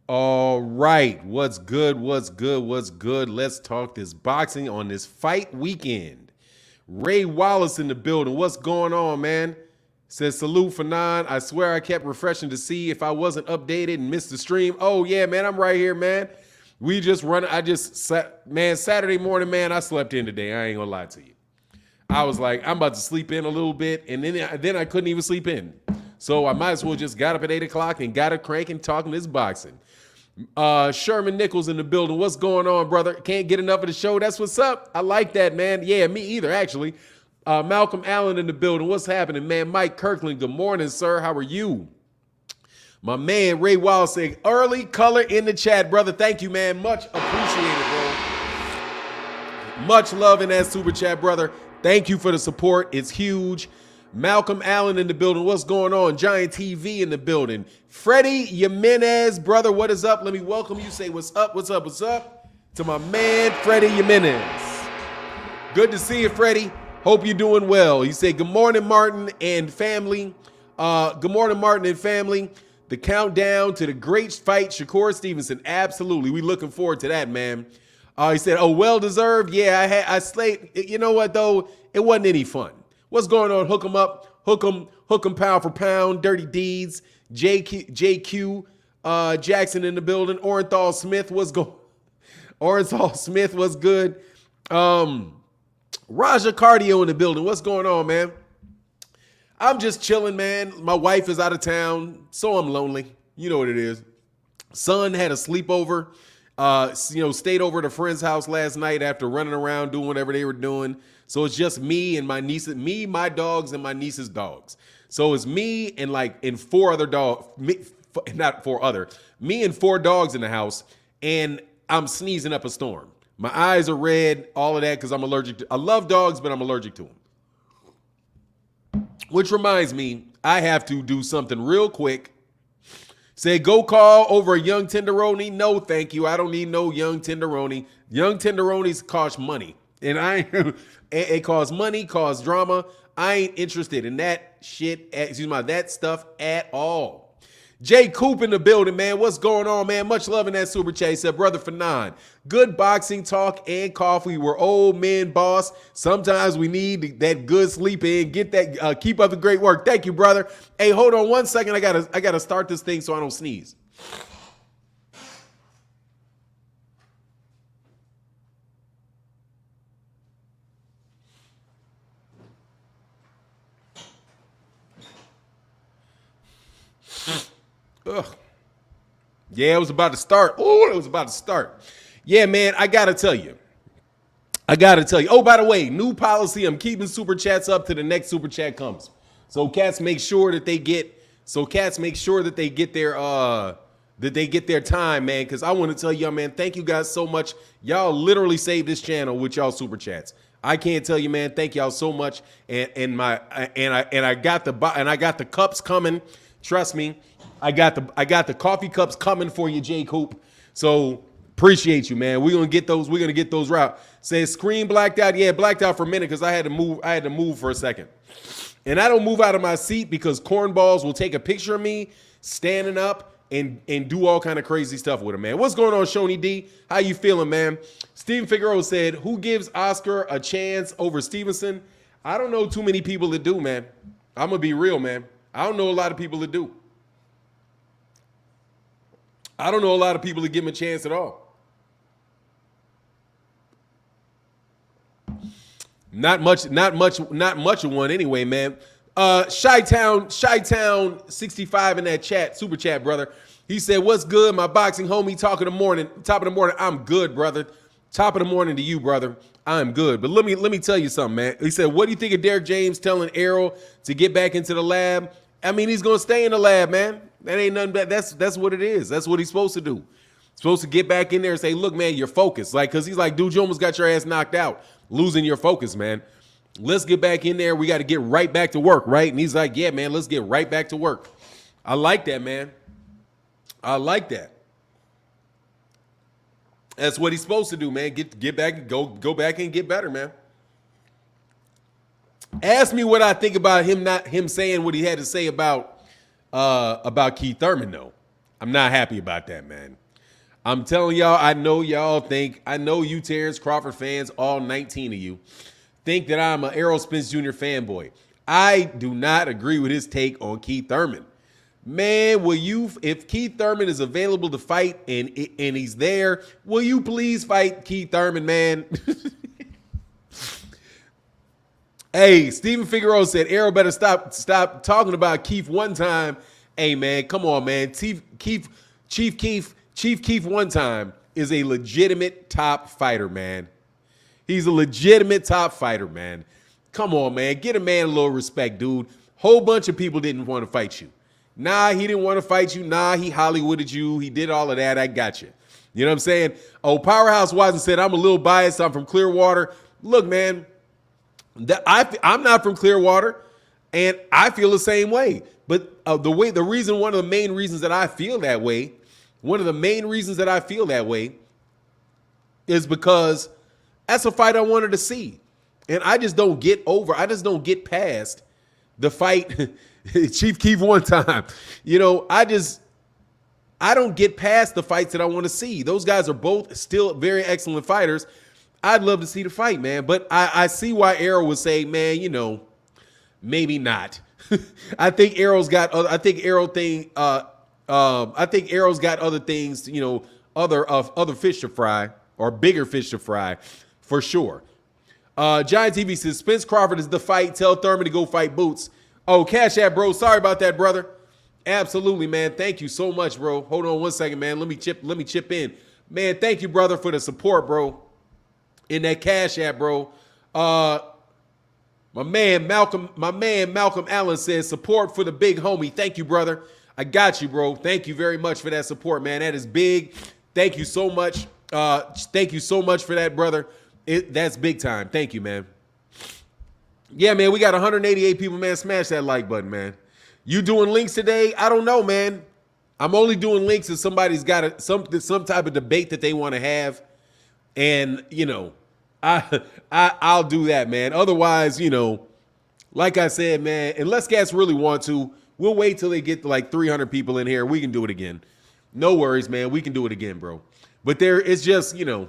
All right. What's good? What's good? What's good? Let's talk this boxing on this fight weekend. Ray Wallace in the building. What's going on, man? Says salute for nine. I swear I kept refreshing to see if I wasn't updated and missed the stream. Oh, yeah, man. I'm right here, man. We just run. Man, Saturday morning, man, I slept in today. I ain't gonna lie to you. I was like, I'm about to sleep in a little bit, and then I couldn't even sleep in. So I might as well just got up at 8 o'clock and got a crank and talking this boxing. Sherman Nichols in the building. What's going on, brother? Can't get enough of the show. That's what's up. I like that, man. Yeah, me either, actually. Malcolm Allen in the building. What's happening, man? Mike Kirkland. Good morning, sir. How are you? My man, Ray Wallace saying, early color in the chat, brother. Thank you, man. Much appreciated, bro. Much love in that super chat, brother. Thank you for the support. It's huge. Malcolm Allen in the building. What's going on? Giant TV in the building. Freddie Jimenez, brother, what is up? Let me welcome you. Say what's up, what's up, what's up to my man, Freddie Jimenez. Good to see you, Freddie. Hope you're doing well. He said, good morning, Martin and family. Good morning, Martin and family. The countdown to the great fight, Shakur Stevenson. Absolutely. We looking forward to that, man. He said, oh, well-deserved. Yeah, I slayed. You know what, though? It wasn't any fun. What's going on? Hook 'em up. Hook 'em pound for pound. Dirty Deeds. JQ Jackson in the building. Orenthal Smith was good. Raja Cardio in the building. What's going on, man? I'm just chilling, man. My wife is out of town, so I'm lonely. You know what it is. Son had a sleepover. Stayed over at a friend's house last night after running around doing whatever they were doing. So it's just me and my niece, my dogs, and my niece's dogs. So it's me and four other dogs, me and four dogs in the house, and I'm sneezing up a storm. My eyes are red, all of that, because I'm allergic to. I love dogs, but I'm allergic to them. Which reminds me, I have to do something real quick. Say, go call over a young tenderoni. No, thank you. I don't need no young tenderoni. Young tenderonis cost money. And it costs money, costs drama. I ain't interested in that shit, that stuff at all. Jay Coop in the building, man. What's going on, man? Much love in that super chat. He said, brother for nine. Good boxing talk and coffee. We're old men, boss. Sometimes we need that good sleep in. Get that. Keep up the great work. Thank you, brother. Hey, hold on 1 second. I gotta start this thing so I don't sneeze. Ugh. Yeah, it was about to start. Oh, it was about to start. Yeah, man, I got to tell you. Oh, by the way, new policy. I'm keeping super chats up to the next super chat comes. So cats make sure that they get their time, man, because I want to tell y'all, man, thank you guys so much. Y'all literally saved this channel with y'all super chats. I can't tell you, man, thank y'all so much. And I got the cups coming. Trust me. I got the coffee cups coming for you, Jay Coop. So appreciate you, man. We're gonna get those right. Says screen blacked out. Yeah, blacked out for a minute because I had to move for a second. And I don't move out of my seat because cornballs will take a picture of me standing up and do all kind of crazy stuff with him, man. What's going on, Shoney D? How you feeling, man? Steven Figueroa said, who gives Oscar a chance over Stevenson? I don't know too many people that do, man. I'm gonna be real, man. I don't know a lot of people that do. I don't know a lot of people that give him a chance at all. Not much of one anyway, man. Chi-Town 65 in that chat, super chat, brother. He said, what's good, my boxing homie? Top of the morning. I'm good, brother. Top of the morning to you, brother. I'm good. But let me tell you something, man. He said, what do you think of Derek James telling Errol to get back into the lab? I mean, he's gonna stay in the lab, man. That ain't nothing. That's what it is. That's what he's supposed to do. Supposed to get back in there and say, look, man, you're focused. Like, cause he's like, dude, you almost got your ass knocked out, losing your focus, man. Let's get back in there. We got to get right back to work, right? And he's like, yeah, man, let's get right back to work. I like that, man. I like that. That's what he's supposed to do, man. Get back, go back and get better, man. Ask me what I think about him saying what he had to say about Keith Thurman, though. I'm not happy about that, man. I'm telling y'all, I know you Terence Crawford fans, all 19 of you, think that I'm an Errol Spence Jr. fanboy. I do not agree with his take on Keith Thurman. Man, if Keith Thurman is available to fight and he's there, will you please fight Keith Thurman, man? Hey, Steven Figueroa said Errol better stop talking about Keith one time. Hey, man, come on, man. Chief Keith one time is a legitimate top fighter, man. He's a legitimate top fighter, man. Come on, man. Get a man a little respect, dude. Whole bunch of people didn't want to fight you. Nah, he didn't want to fight you. Nah, he Hollywooded you. He did all of that. I got you. You know what I'm saying? Oh, Powerhouse Watson said, I'm a little biased. I'm from Clearwater. Look, man, I'm not from Clearwater, and I feel the same way. But one of the main reasons that I feel that way, is because that's a fight I wanted to see. And I just don't get past the fight Chief Keef one time. You know, I don't get past the fights that I want to see. Those guys are both still very excellent fighters. I'd love to see the fight, man. But I see why Errol would say, man, you know, maybe not. I think Errol's got other things, you know, other fish to fry, or bigger fish to fry, for sure. Giant TV says, Spence Crawford is the fight. Tell Thurman to go fight Boots. Oh, Cash App, bro. Sorry about that, brother. Absolutely, man. Thank you so much, bro. Hold on one second, man. Let me chip in. Man, thank you, brother, for the support, bro. In that Cash App, bro. My man Malcolm Allen says, support for the big homie. Thank you, brother. I got you, bro. Thank you very much for that support, man. That is big. Thank you so much. Thank you so much for that, brother. That's big time. Thank you, man. Yeah, man, we got 188 people, man. Smash that like button, man. You doing links today? I don't know, man. I'm only doing links if somebody's got some type of debate that they want to have. And, you know, I'll do that, man. Otherwise, you know, like I said, man, unless cats really want to, we'll wait till they get to like 300 people in here. We can do it again. No worries, man. We can do it again, bro. But it's just, you know,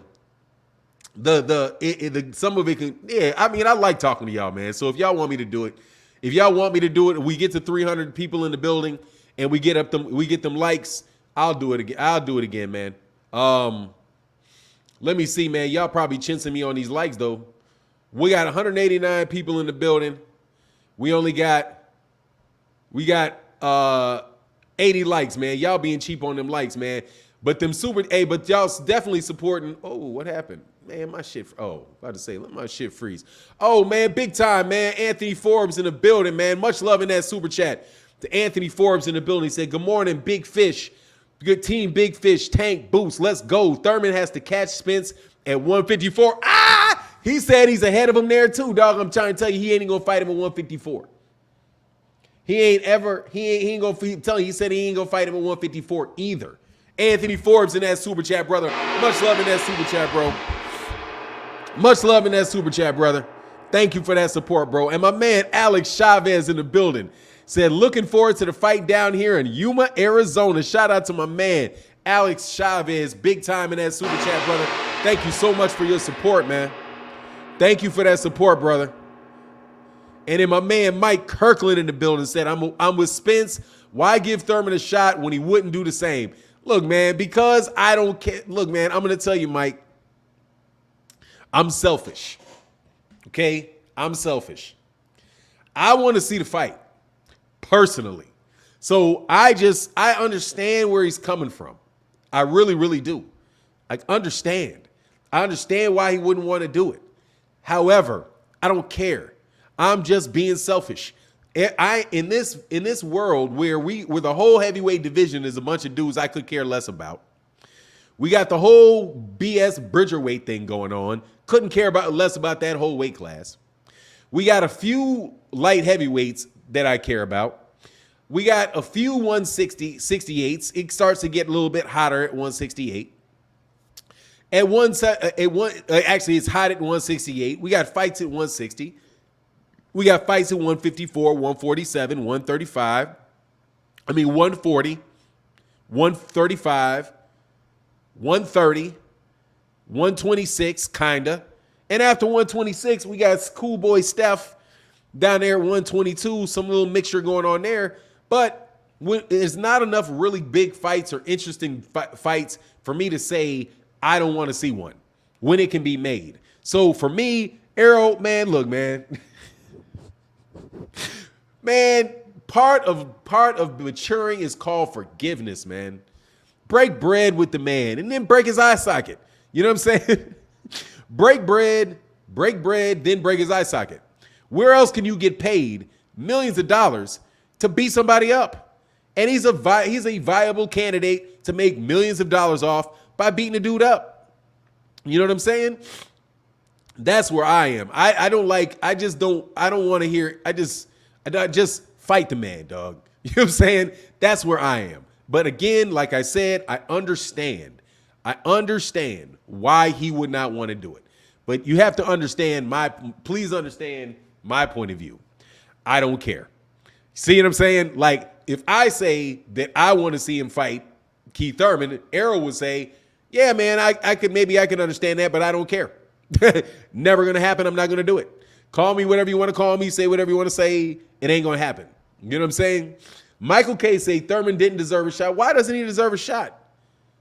some of it can, yeah, I mean, I like talking to y'all, man. So if y'all want me to do it, we get to 300 people in the building and we get them likes, I'll do it again. I'll do it again, man. Let me see, man. Y'all probably chinsing me on these likes, though. We got 189 people in the building. We got 80 likes, man. Y'all being cheap on them likes, man. But but y'all definitely supporting. Oh, what happened? Man, my shit. Oh, about to say, let my shit freeze. Oh, man, big time, man. Anthony Forbes in the building, man. Much love in that super chat. To Anthony Forbes in the building. He said, good morning, Big Fish. Good team, Big Fish. Tank, Boost. Let's go. Thurman has to catch Spence at 154. Ah! He said he's ahead of him there, too, dog. I'm trying to tell you, he ain't going to fight him at 154. He said he ain't going to fight him at 154 either. Anthony Forbes in that super chat, brother. Much love in that super chat, bro. Much love in that super chat, brother. Thank you for that support, bro. And my man Alex Chavez in the building said, looking forward to the fight down here in Yuma, Arizona. Shout out to my man Alex Chavez, big time in that super chat, brother. Thank you so much for your support, man. Thank you for that support, brother. And then my man Mike Kirkland in the building said, I'm with Spence. Why give Thurman a shot when he wouldn't do the same? Look, man, because I don't care. Look, man, I'm going to tell you, Mike, I'm selfish. Okay? I'm selfish. I want to see the fight personally. So I understand where he's coming from. I really, really do. I understand. I understand why he wouldn't want to do it. However, I don't care. I'm just being selfish. In this world where the whole heavyweight division is a bunch of dudes I could care less about. We got the whole BS Bridgerweight thing going on. Couldn't care less about that whole weight class. We got a few light heavyweights that I care about. We got a few 168s. It starts to get a little bit hotter at 168. Actually, it's hot at 168. We got fights at 160. We got fights at 154, 147, 135. 140, 135, 130, 126, kinda. And after 126, we got cool boy Steph down there at 122, some little mixture going on there. But there's not enough really big fights or interesting fights for me to say I don't want to see one when it can be made. So for me, Errol, man, look, man. Man, part of maturing is called forgiveness, man. Break bread with the man and then break his eye socket. You know what I'm saying? break bread, then break his eye socket. Where else can you get paid millions of dollars to beat somebody up? And he's a viable candidate to make millions of dollars off by beating a dude up. You know what I'm saying? That's where I am. I don't want to hear. I just fight the man, dog. You know what I'm saying? That's where I am. But again, like I said, I understand why he would not want to do it. But you have to understand please understand my point of view. I don't care. See what I'm saying? Like, if I say that I want to see him fight Keith Thurman, Errol would say, yeah, man, I can understand that, but I don't care. Never going to happen. I'm not going to do it. Call me whatever you want to call me. Say whatever you want to say. It ain't going to happen. You know what I'm saying? Michael K say Thurman didn't deserve a shot. Why doesn't he deserve a shot?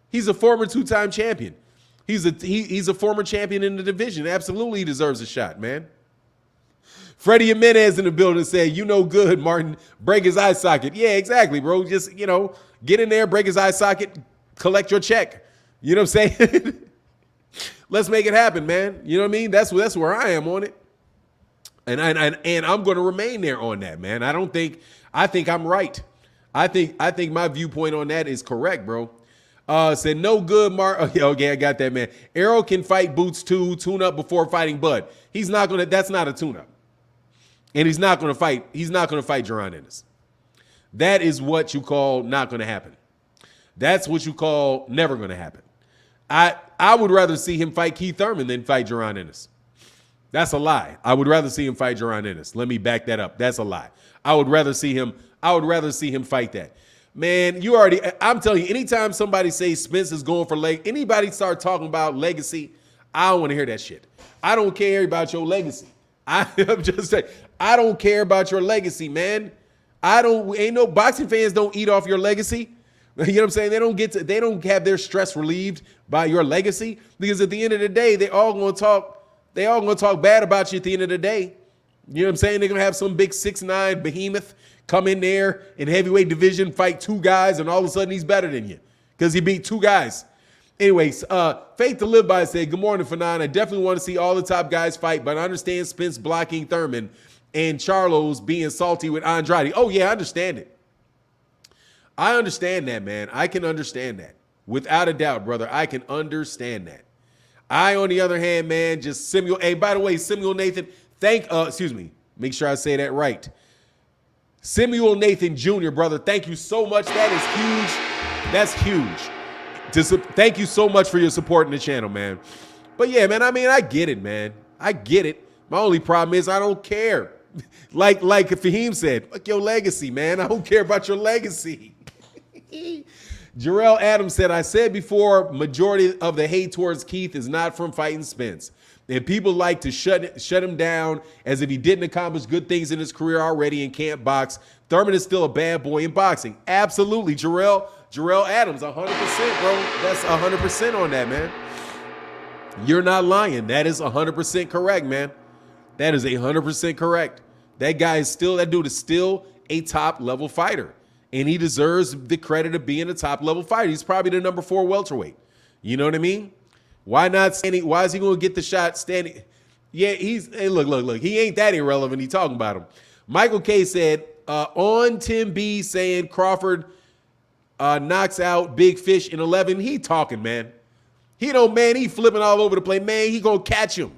He's a former two-time champion. He's a former champion in the division. Absolutely, he deserves a shot, man. Freddie Jimenez in the building said, you know good, Martin. Break his eye socket. Yeah, exactly, bro. Just, get in there, break his eye socket, collect your check. You know what I'm saying? Let's make it happen, man. You know what I mean? That's where I am on it. And I'm going to remain there on that, man. I think I'm right. I think my viewpoint on that is correct, bro. Said no good, Mark. Okay, I got that, man. Errol can fight Boots too, tune up before fighting Bud. He's not gonna. That's not a tune up, and he's not gonna fight. He's not gonna fight Jarrell Ennis. That is what you call not gonna happen. That's what you call never gonna happen. I would rather see him fight Keith Thurman than fight Jarrell Ennis. That's a lie. I would rather see him fight Jarrell Ennis. Let me back that up. That's a lie. I would rather see him fight that. Man, I'm telling you, anytime somebody says Spence is going for anybody start talking about legacy, I don't want to hear that shit. I don't care about your legacy. I'm just saying, I don't care about your legacy, man. Ain't no boxing fans don't eat off your legacy. You know what I'm saying? They don't have their stress relieved by your legacy, because at the end of the day, they all gonna talk bad about you at the end of the day. You know what I'm saying? They're gonna have some big 6'9" behemoth come in there in heavyweight division, fight two guys, and all of a sudden he's better than you because he beat two guys. Anyways, Faith to Live By said, good morning, Phenom. I definitely want to see all the top guys fight, but I understand Spence blocking Thurman and Charlo's being salty with Andrade. Oh, yeah, I understand it. I understand that, man. I can understand that. Without a doubt, brother, I can understand that. On the other hand, man, just Samuel. Hey, by the way, Samuel Nathan, make sure I say that right. Samuel Nathan Jr., brother, thank you so much. That is huge. That's huge. Thank you so much for your support in the channel, man. But yeah, man, I mean, I get it, man. I get it. My only problem is I don't care. Like Fahim said, fuck your legacy, man. I don't care about your legacy. Jarrell Adams said, I said before, majority of the hate towards Keith is not from fighting Spence. And people like to shut him down as if he didn't accomplish good things in his career already and can't box. Thurman is still a bad boy in boxing. Absolutely. Jarrell Adams, 100%, bro. That's 100% on that, man. You're not lying. That is 100% correct, man. That is 100% correct. That dude is still a top level fighter. And he deserves the credit of being a top level fighter. He's probably the number 4 welterweight. You know what I mean? Why not standing? Why is he going to get the shot standing? Yeah, hey, look. He ain't that irrelevant. He talking about him. Michael K said, on Tim B saying Crawford knocks out Big Fish in 11. He talking, man. He flipping all over the place. Man, he going to catch him.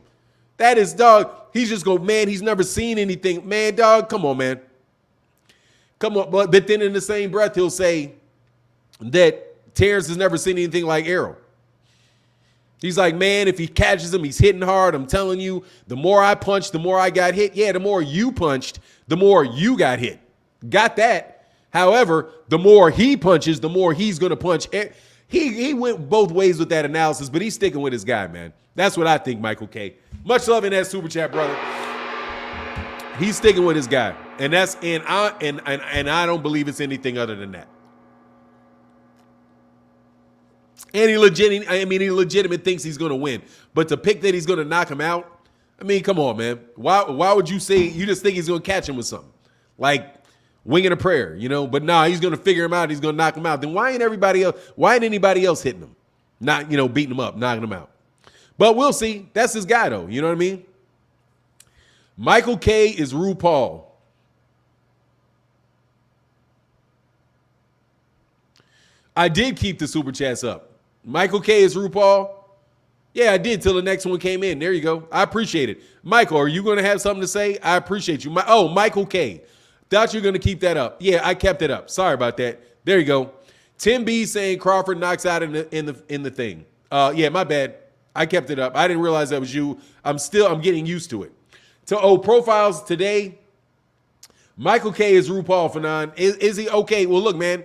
That is, dog. He's just going, man, he's never seen anything. Man, dog, come on, man. Come on. But then in the same breath, he'll say that Terence has never seen anything like Errol. He's like, man, if he catches him, he's hitting hard. I'm telling you, the more I punched, the more I got hit. Yeah, the more you punched, the more you got hit. Got that. However, the more he punches, the more he's going to punch. He went both ways with that analysis, but he's sticking with his guy, man. That's what I think, Michael K. Much love in that super chat, brother. He's sticking with his guy, and I don't believe it's anything other than that. And he legitimate thinks he's going to win, but to pick that he's going to knock him out, I mean, come on, man. Why would you say you just think he's going to catch him with something like winging a prayer, you know? But nah, he's going to figure him out. He's going to knock him out. Then why ain't anybody else hitting him? Not, beating him up, knocking him out. But we'll see. That's his guy, though. You know what I mean? Michael K is RuPaul. I did keep the super chats up. Michael K is RuPaul. Yeah, I did till the next one came in. There you go. I appreciate it. Michael, are you going to have something to say? I appreciate you. Michael K. Thought you were going to keep that up. Yeah, I kept it up. Sorry about that. There you go. Tim B saying Crawford knocks out in the thing. Yeah, my bad. I kept it up. I didn't realize that was you. I'm getting used to it. Profiles today. Michael K is RuPaul Phenom. Is he okay? Well, look, man.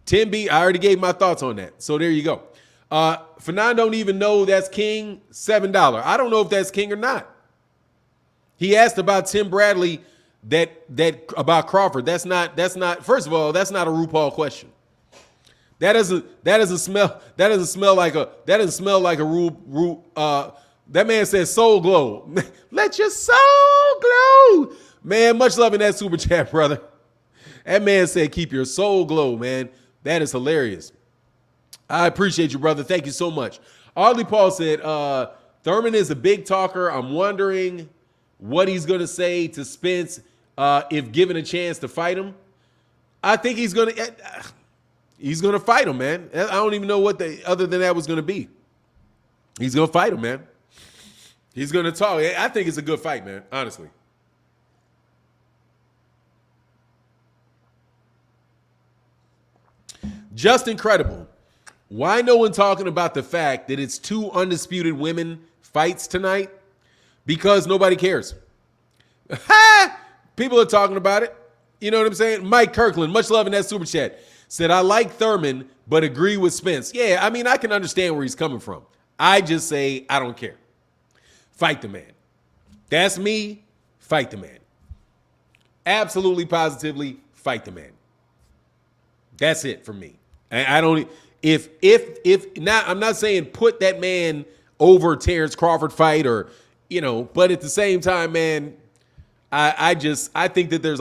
Tim B, I already gave my thoughts on that. So there you go. Phenom don't even know that's King. $7. I don't know if that's King or not. He asked about Tim Bradley that about Crawford. That's not. First of all, that's not a RuPaul question. That doesn't smell like a Ru. That man says soul glow. Let your soul glow. Man, much love in that super chat, brother. That man said keep your soul glow, man. That is hilarious. I appreciate you, brother. Thank you so much. Audley Paul said, Thurman is a big talker. I'm wondering what he's going to say to Spence if given a chance to fight him. I think he's going to fight him, man. I don't even know what other than that was going to be. He's going to fight him, man. He's going to talk. I think it's a good fight, man, honestly. Just incredible. Why no one talking about the fact that it's 2 undisputed women fights tonight? Because nobody cares. People are talking about it. You know what I'm saying? Mike Kirkland, much love in that super chat, said, I like Thurman, but agree with Spence. Yeah, I mean, I can understand where he's coming from. I just say, I don't care. Fight the man. That's me. Fight the man. Absolutely, positively, fight the man. That's it for me. I don't. If not, I'm not saying put that man over Terence Crawford fight or, but at the same time, man, I think that there's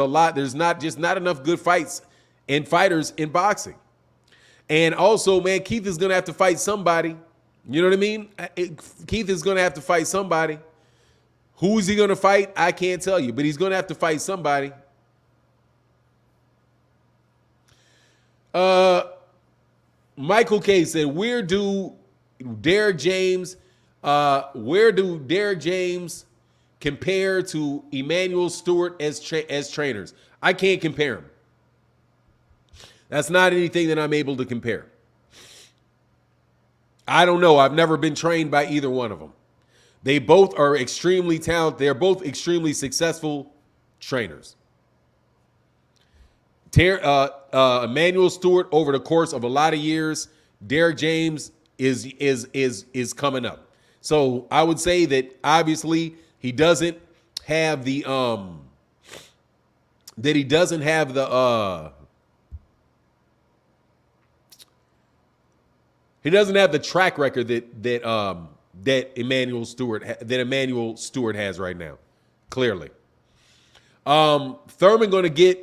not enough good fights and fighters in boxing. And also, man, Keith is going to have to fight somebody. You know what I mean? Keith is going to have to fight somebody. Who is he going to fight? I can't tell you, but he's going to have to fight somebody. Michael K said, where do Derek James compare to Emmanuel Stewart as trainers? I can't compare them. That's not anything that I'm able to compare. I don't know. I've never been trained by either one of them. They both are extremely talented. They're both extremely successful trainers. Emmanuel Stewart over the course of a lot of years. Derek James is coming up. So I would say that obviously he doesn't have the track record that Emmanuel Stewart has right now. Clearly, Thurman going to get.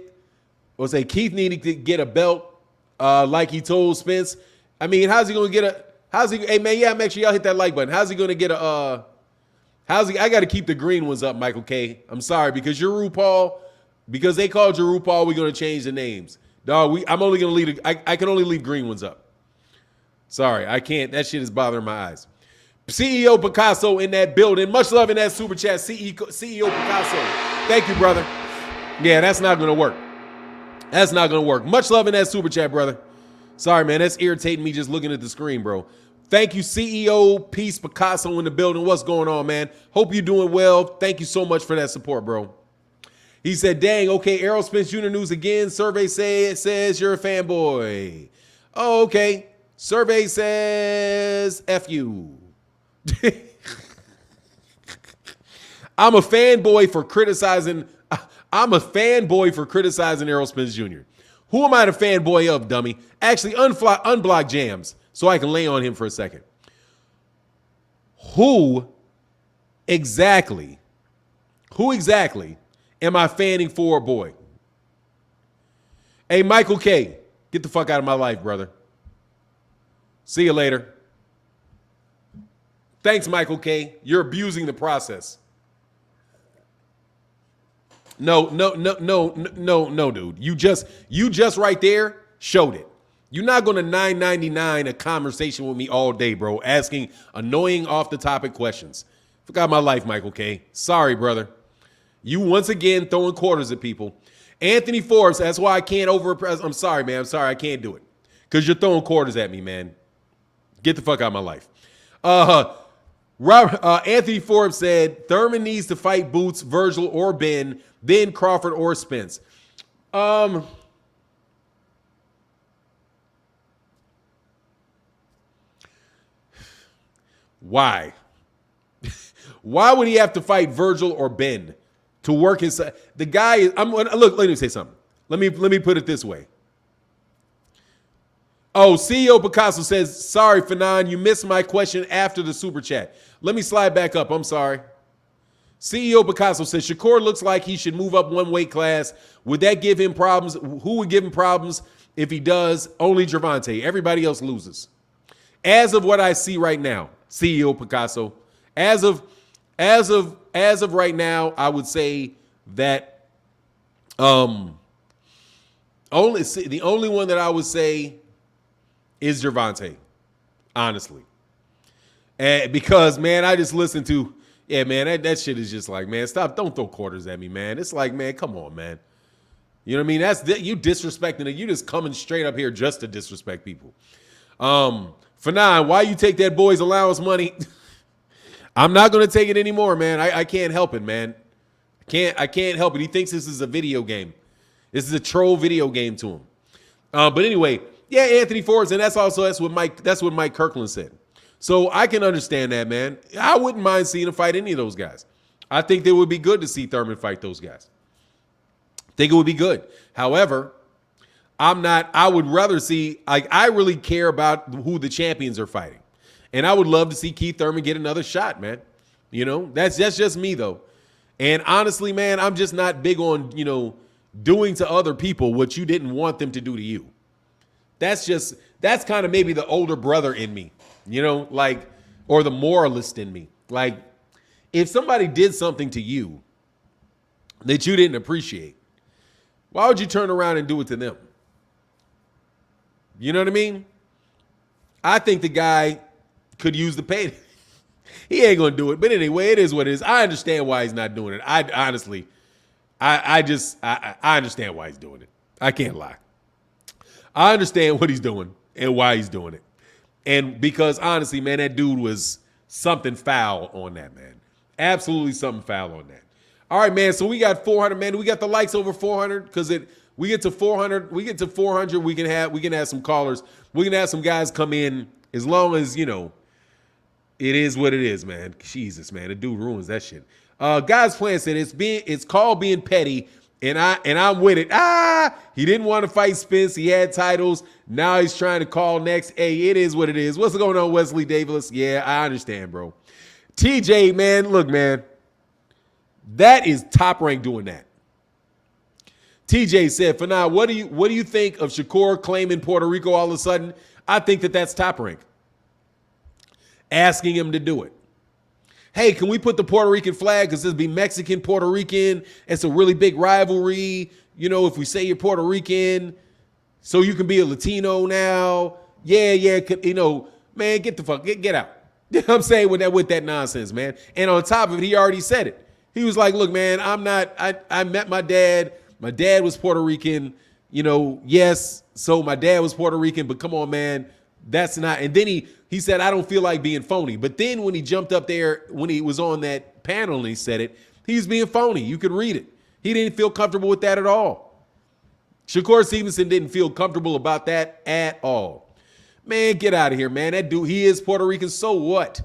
Keith needed to get a belt, like he told Spence. I mean, how's he going to get hey man, yeah, make sure y'all hit that like button. How's he going to get I got to keep the green ones up, Michael K. I'm sorry, because you're RuPaul, because they called you RuPaul, we're going to change the names. Dog, I'm only going to leave, I can only leave green ones up. Sorry, I can't. That shit is bothering my eyes. CEO Picasso in that building. Much love in that super chat, CEO Picasso. Thank you, brother. Yeah, that's not going to work. That's not going to work. Much love in that super chat, brother. Sorry, man. That's irritating me just looking at the screen, bro. Thank you, CEO Peace Picasso in the building. What's going on, man? Hope you're doing well. Thank you so much for that support, bro. He said, dang, okay, Errol Spence Jr. news again. Survey says you're a fanboy. Oh, okay. Survey says F you. I'm a fanboy for criticizing Errol Spence Jr. Who am I the fanboy of, dummy? Actually, unblock Jams so I can lay on him for a second. Who exactly am I fanning for, boy? Hey, Michael K., get the fuck out of my life, brother. See you later. Thanks, Michael K. You're abusing the process. No, dude. You just right there showed it. You're not going to $9.99 a conversation with me all day, bro, asking annoying off-the-topic questions. Forgot my life, Michael K. Sorry, brother. You once again throwing quarters at people. Anthony Forbes, that's why I can't I'm sorry, man. I'm sorry, I can't do it. Because you're throwing quarters at me, man. Get the fuck out of my life. Anthony Forbes said Thurman needs to fight Boots, Virgil, or Ben, then Crawford or Spence. Why? Why would he have to fight Virgil or Ben to work his? The guy is. Look. Let me say something. Let me put it this way. Oh, CEO Picasso says, sorry, Fanon, you missed my question after the super chat. Let me slide back up. I'm sorry. CEO Picasso says, Shakur looks like he should move up one weight class. Would that give him problems? Who would give him problems if he does? Only Gervonta. Everybody else loses. As of what I see right now, CEO Picasso, as of right now, I would say that the only one that I would say is Gervonta, honestly. And because, man, I just listened to, man, that shit is just like, man, stop, don't throw quarters at me, man. It's like, man, come on, man. You know what I mean? You disrespecting it. You just coming straight up here just to disrespect people. Fanon, why you take that boy's allowance money? I'm not going to take it anymore, man. I can't help it, man. I can't help it. He thinks this is a video game. This is a troll video game to him. But anyway, yeah, Anthony Forbes, and that's what Mike Kirkland said. So I can understand that, man. I wouldn't mind seeing him fight any of those guys. I think it would be good to see Thurman fight those guys. I think it would be good. However, I would rather see, I really care about who the champions are fighting. And I would love to see Keith Thurman get another shot, man. You know, that's just me, though. And honestly, man, I'm just not big on, doing to other people what you didn't want them to do to you. That's kind of maybe the older brother in me, or the moralist in me. Like, if somebody did something to you that you didn't appreciate, why would you turn around and do it to them? You know what I mean? I think the guy could use the pay. He ain't gonna do it, but anyway, it is what it is. I understand why he's not doing it. I honestly understand why he's doing it. I can't lie. I understand what he's doing and why he's doing it. And because honestly, man, that dude was something foul on that, man. Absolutely something foul on that. All right, man. So we got 400, man. We got the likes over 400 because we get to 400. We get to 400. We can have some callers. We can have some guys come in as long as it is what it is, man. Jesus, man, the dude ruins that shit. God's plan said it's called being petty, and I'm with it. He didn't want to fight Spence. He had titles. Now he's trying to call next. Hey, it is what it is. What's going on, Wesley Davis? Yeah, I understand, bro. TJ, man, look, man, that is top rank doing that. TJ said, for now, what do you think of Shakur claiming Puerto Rico all of a sudden? I think that's top rank. Asking him to do it. Hey, can we put the Puerto Rican flag? Because this be Mexican, Puerto Rican. It's a really big rivalry. If we say you're Puerto Rican, so you can be a Latino now. Yeah. Man, get the fuck, get out. You know what I'm saying with that nonsense, man. And on top of it, he already said it. He was like, look, man, I met my dad. My dad was Puerto Rican. Yes. So my dad was Puerto Rican, but come on, man. That's not. And then he said, I don't feel like being phony. But then when he jumped up there, when he was on that panel and he said it, he's being phony. You could read it. He didn't feel comfortable with that at all. Shakur Stevenson didn't feel comfortable about that at all. Man, get out of here, man. That dude, he is Puerto Rican, so what?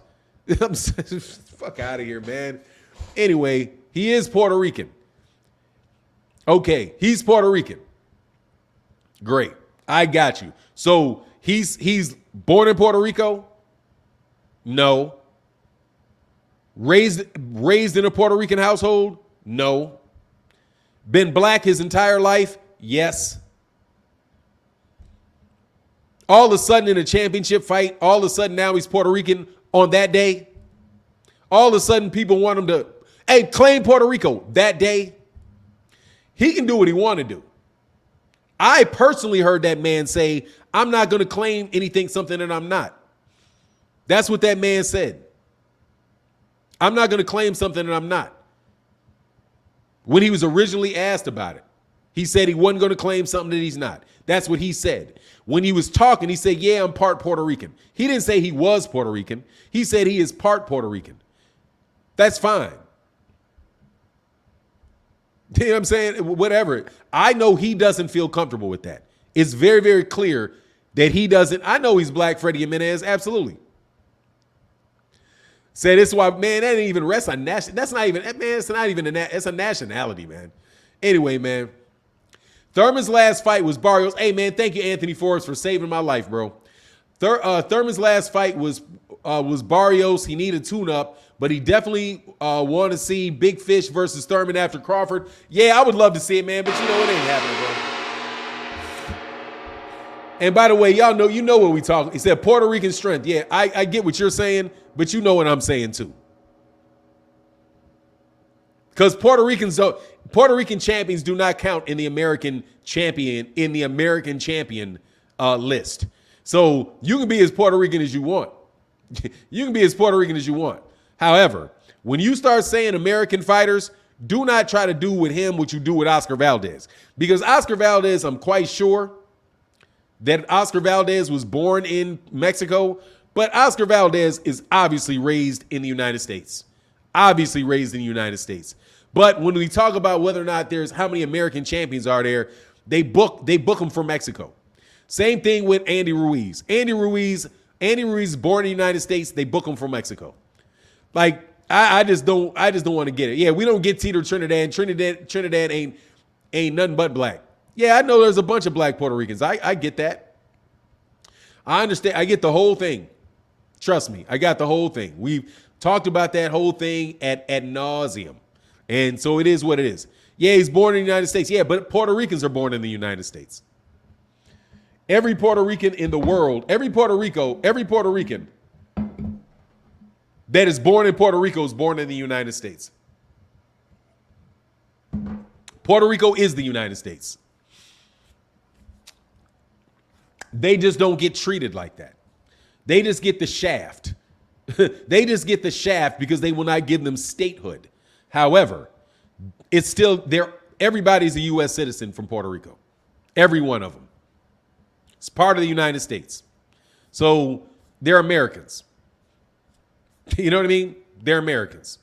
Fuck out of here, man. Anyway, he is Puerto Rican. Okay, he's Puerto Rican. Great. I got you. So he's born in Puerto Rico? No. Raised in a Puerto Rican household? No. Been black his entire life? Yes. All of a sudden in a championship fight, all of a sudden now he's Puerto Rican on that day? All of a sudden people want him to, hey, claim Puerto Rico that day? He can do what he want to do. I personally heard that man say, I'm not going to claim something that I'm not. That's what that man said. I'm not going to claim something that I'm not. When he was originally asked about it, he said he wasn't going to claim something that he's not. That's what he said. When he was talking, he said, yeah, I'm part Puerto Rican. He didn't say he was Puerto Rican. He said he is part Puerto Rican. That's fine. You know what I'm saying? Whatever. I know he doesn't feel comfortable with that. It's very, very clear that he doesn't. I know he's black, Freddie Jimenez. Absolutely. Say this is why, man, that ain't even rest on national. That's not even, man, it's not even it's a nationality, man. Anyway, man. Thurman's last fight was Barrios. Hey, man, thank you, Anthony Forbes, for saving my life, bro. Thurman's last fight was Barrios. He needed a tune-up, but he definitely wanted to see Big Fish versus Thurman after Crawford. Yeah, I would love to see it, man, but you know it ain't happening, bro. And by the way, y'all know, you know what we talking. He said Puerto Rican strength. Yeah, I get what you're saying, but you know what I'm saying too. Because Puerto Rican champions do not count in the American champion list. So you can be as Puerto Rican as you want. You can be as Puerto Rican as you want. However, when you start saying American fighters, do not try to do with him what you do with Oscar Valdez. Because Oscar Valdez, I'm quite sure that Oscar Valdez was born in Mexico, but Oscar Valdez is obviously raised in the United States. Obviously raised in the United States. But when we talk about whether or not there's how many American champions are there, they book them from Mexico. Same thing with Andy Ruiz. Andy Ruiz is born in the United States. They book him from Mexico. Like I just don't want to get it. Yeah, we don't get Tito Trinidad. Trinidad ain't nothing but black. Yeah, I know there's a bunch of black Puerto Ricans. I get that. I understand. I get the whole thing. Trust me, I got the whole thing. We've talked about that whole thing at nauseum. And so it is what it is. Yeah, he's born in the United States. Yeah, but Puerto Ricans are born in the United States. Every Puerto Rican in the world, every Puerto Rican that is born in Puerto Rico is born in the United States. Puerto Rico is the United States. They just don't get treated like that. They just get the shaft. They just get the shaft because they will not give them statehood. However, it's still there. Everybody's a U.S. citizen from Puerto Rico. Every one of them. It's part of the United States. So they're Americans. You know what I mean? They're Americans.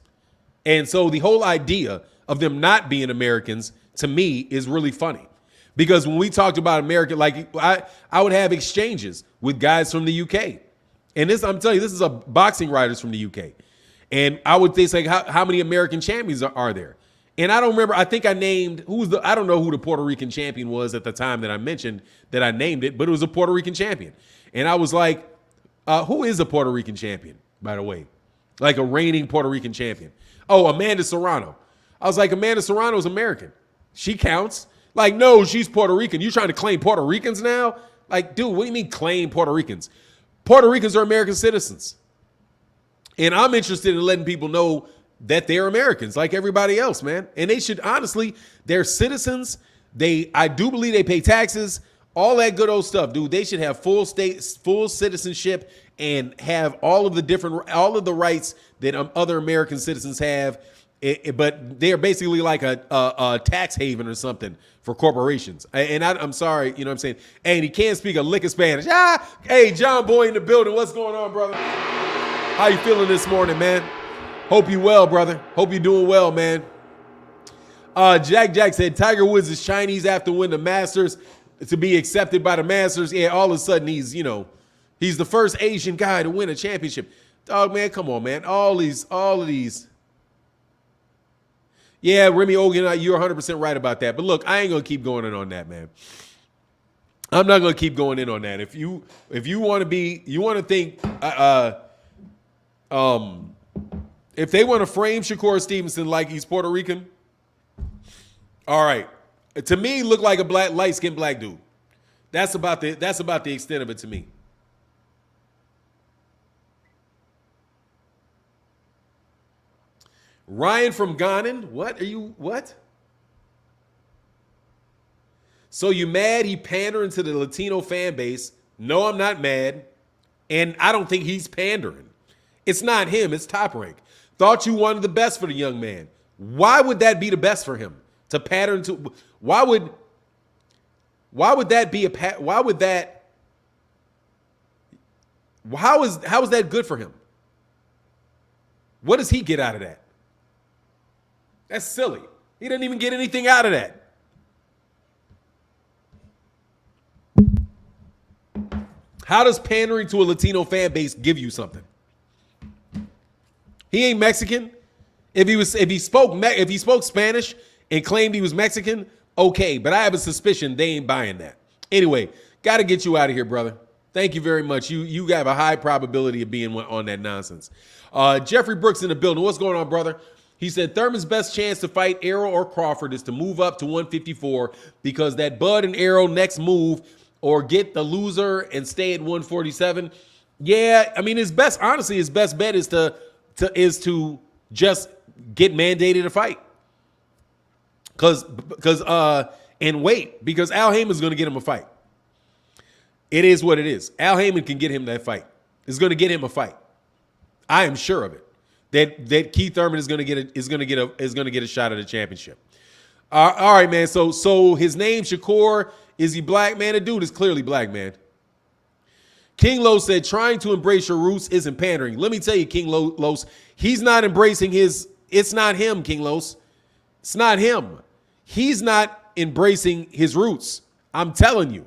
And so the whole idea of them not being Americans, to me, is really funny. Because when we talked about America, like I would have exchanges with guys from the UK. And this, I'm telling you, this is a boxing writers from the UK. And I would say, like, how many American champions are there? And I don't remember. I think I named I don't know who the Puerto Rican champion was at the time that I mentioned that I named it, but it was a Puerto Rican champion. And I was like, who is a Puerto Rican champion, by the way? Like a reigning Puerto Rican champion. Oh, Amanda Serrano. I was like, Amanda Serrano is American. She counts. Like, no, she's Puerto Rican. You trying to claim Puerto Ricans now? Like, dude, what do you mean claim Puerto Ricans? Puerto Ricans are American citizens. And I'm interested in letting people know that they're Americans like everybody else, man. And they should, honestly, they're citizens. I do believe they pay taxes, all that good old stuff, dude. They should have full citizenship and have all of the rights that other American citizens have. But they're basically like a tax haven or something for corporations. And I'm sorry, you know what I'm saying? And he can't speak a lick of Spanish. Hey, John Boy in the building. What's going on, brother? How you feeling this morning, man? Hope you well, brother. Hope you're doing well, man. Jack said Tiger Woods is Chinese after win the Masters to be accepted by the Masters. Yeah, all of a sudden he's the first Asian guy to win a championship. Dog, man, come on, man. All of these. Yeah, Remy Ogan, you're 100% right about that. But look, I ain't gonna keep going in on that, man. I'm not gonna keep going in on that. If you want to think, if they want to frame Shakur Stevenson like he's Puerto Rican, all right. To me, look like a light-skinned black dude. That's about the extent of it to me. Ryan from Ghana, what? So you mad he pandering to the Latino fan base? No, I'm not mad. And I don't think he's pandering. It's not him, it's Top Rank. Thought you wanted the best for the young man. Why would that be the best for him? To pattern to why would that be how is that good for him? What does he get out of that? That's silly. He doesn't even get anything out of that. How does pandering to a Latino fan base give you something? He ain't Mexican. If he spoke Spanish and claimed he was Mexican, okay, but I have a suspicion they ain't buying that. Anyway, got to get you out of here, brother. Thank you very much. You have a high probability of being on that nonsense. Jeffrey Brooks in the building. What's going on, brother? He said Thurman's best chance to fight Errol or Crawford is to move up to 154 because that Bud and Errol next move or get the loser and stay at 147. Yeah, I mean his best bet is to just get mandated to fight. And wait, because Al Heyman's going to get him a fight. It is what it is. Al Heyman can get him that fight. It's going to get him a fight. I am sure of it. That Keith Thurman is going to get a shot at a championship. All right, man. So his name Shakur, is he black, man? The dude is clearly black, man. King Los said trying to embrace your roots isn't pandering. Let me tell you, King Los, he's not embracing his. It's not him, King Los. It's not him. He's not embracing his roots. I'm telling you.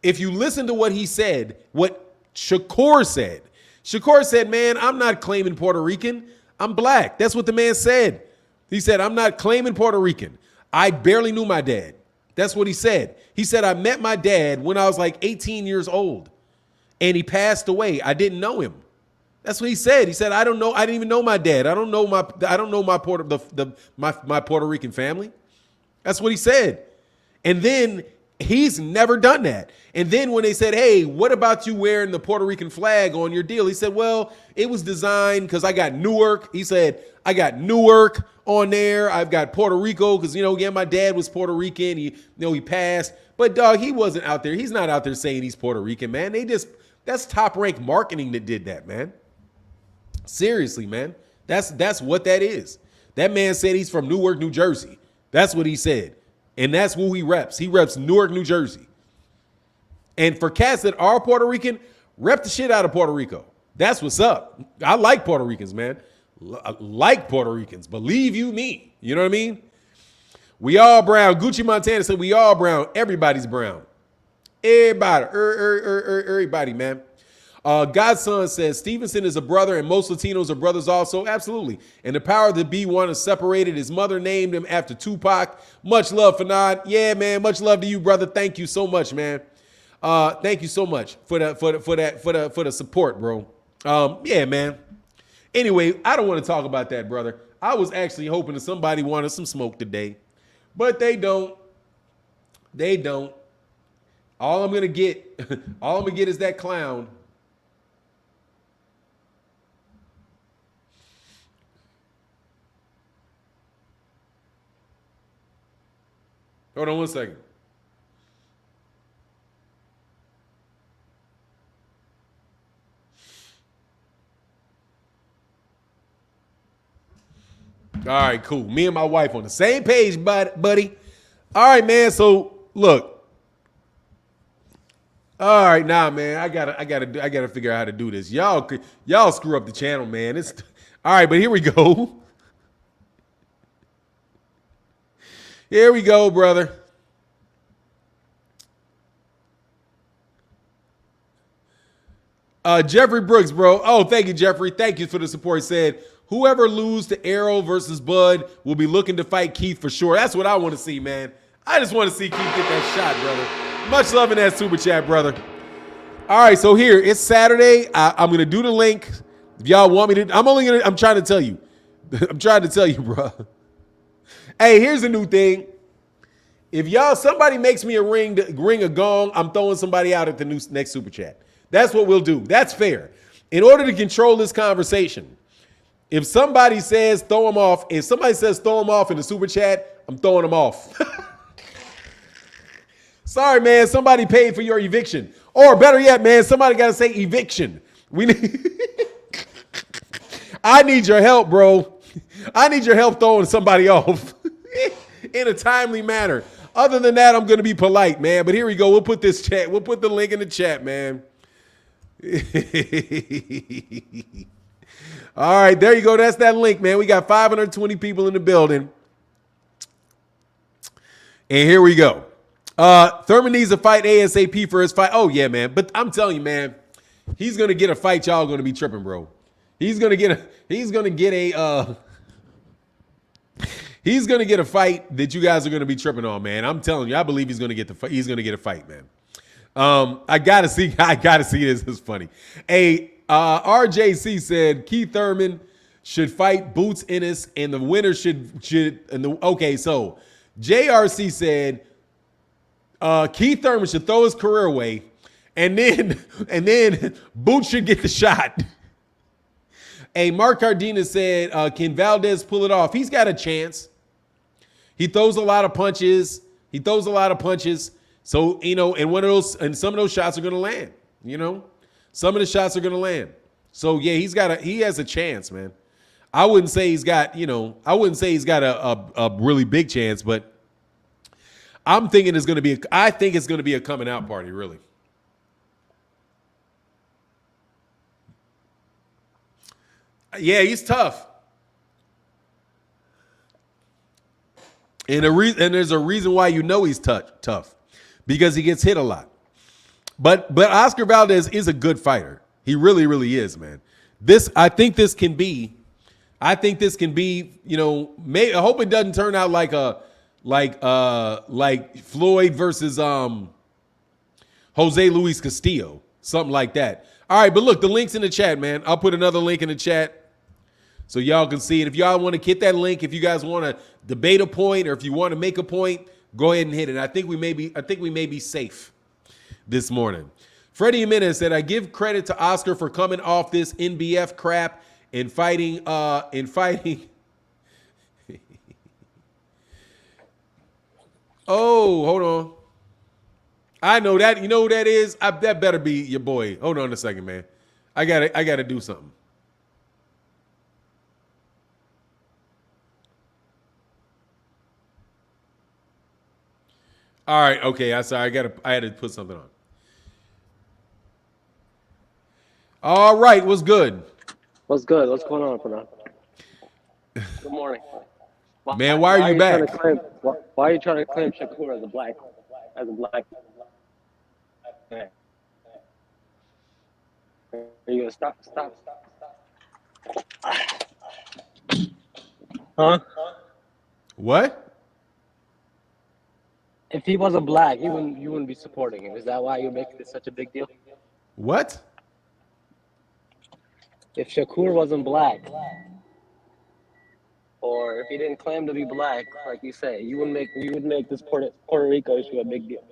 If you listen to what he said, what Shakur said, man, I'm not claiming Puerto Rican. I'm black. That's what the man said. He said, I'm not claiming Puerto Rican. I barely knew my dad. That's what he said. He said, I met my dad when I was like 18 years old and he passed away. I didn't know him. That's what he said. He said, I don't know. I didn't even know my dad. I don't know my Puerto Rican family. That's what he said. And then he's never done that. And then when they said, hey, what about you wearing the Puerto Rican flag on your deal? He said, well, it was designed because I got Newark. He said, I got Newark on there. I've got Puerto Rico because, my dad was Puerto Rican. He passed. But, dog, he wasn't out there. He's not out there saying he's Puerto Rican, man. That's Top Rank marketing that did that, man. Seriously, man. That's what that is. That man said he's from Newark, New Jersey. That's what he said. And that's who he reps. He reps Newark, New Jersey. And for cats that are Puerto Rican, rep the shit out of Puerto Rico. That's what's up. I like Puerto Ricans, man. I like Puerto Ricans. Believe you me. You know what I mean? We all brown. Gucci Montana said we all brown. Everybody's brown. Everybody. Everybody, man. Godson says Stevenson is a brother and most Latinos are brothers also. Absolutely. And the power to be one is separated. His mother named him after Tupac. Much love, Fanad. Yeah, man. Much love to you, brother. Thank you so much, man. Thank you so much for the support, bro. Yeah, man. Anyway, I don't want to talk about that, brother. I was actually hoping that somebody wanted some smoke today, but they don't. They don't. All I'm gonna get is that clown. Hold on one second. All right, cool. Me and my wife on the same page, buddy. All right, man. So look. All right, man. I gotta figure out how to do this. Y'all screw up the channel, man. It's all right, but here we go. Here we go, brother. Jeffrey Brooks, bro. Oh, thank you, Jeffrey. Thank you for the support. He said, whoever lose to Errol versus Bud will be looking to fight Keith for sure. That's what I want to see, man. I just want to see Keith get that shot, brother. Much love in that super chat, brother. All right, so here, it's Saturday. I'm going to do the link. If y'all want me to, I'm trying to tell you. I'm trying to tell you, bro. Hey, here's a new thing. If somebody makes me a ring a gong, I'm throwing somebody out at the next super chat. That's what we'll do. That's fair. In order to control this conversation, if somebody says throw him off, if somebody says throw him off in the super chat, I'm throwing him off. Sorry, man. Somebody paid for your eviction. Or better yet, man, somebody got to say eviction. I need your help, bro. I need your help throwing somebody off in a timely manner. Other than that, I'm going to be polite, man. But here we go. We'll put the link in the chat, man. All right, there you go. That's that link, man. We got 520 people in the building. And here we go. Thurman needs to fight ASAP for his fight. Oh, yeah, man. But I'm telling you, man, he's going to get a fight y'all going to be tripping, bro. He's going to get a fight that you guys are going to be tripping on, man. I'm telling you, I believe he's going to get a fight, man. I gotta see this. It's funny. RJC said Keith Thurman should fight Boots Ennis, and the winner okay. So JRC said Keith Thurman should throw his career away, and then Boots should get the shot. Mark Cardenas said, can Valdez pull it off? He's got a chance. He throws a lot of punches. So, and some of those shots are going to land, some of the shots are going to land. So yeah, he has a chance, man. I wouldn't say he's got a really big chance, but I think it's going to be a coming out party, really. Yeah, he's tough. And there's a reason why he's tough. Because he gets hit a lot. But Oscar Valdez is a good fighter. He really, really is, man. I think this can be, I hope it doesn't turn out like Floyd versus Jose Luis Castillo, something like that. All right, but look, the link's in the chat, man. I'll put another link in the chat so y'all can see it. If y'all want to hit that link, if you guys want to debate a point or if you want to make a point, go ahead and hit it. I think we may be safe this morning. Freddie Jimenez said, I give credit to Oscar for coming off this NBF crap and fighting. Oh, hold on. I know that. You know who that is? That better be your boy. Hold on a second, man. I gotta do something. All right, okay. I had to put something on. All right, what's good? What's good? What's going on, Phenom? Good morning. Man, why are you back? Why are you trying to claim Shakur as a black man? Are you gonna stop? Huh? What? If he wasn't black, you wouldn't be supporting him. Is that why you're making this such a big deal? What? If Shakur wasn't black, or if he didn't claim to be black, like you say, you wouldn't make this Puerto Rico issue a big deal.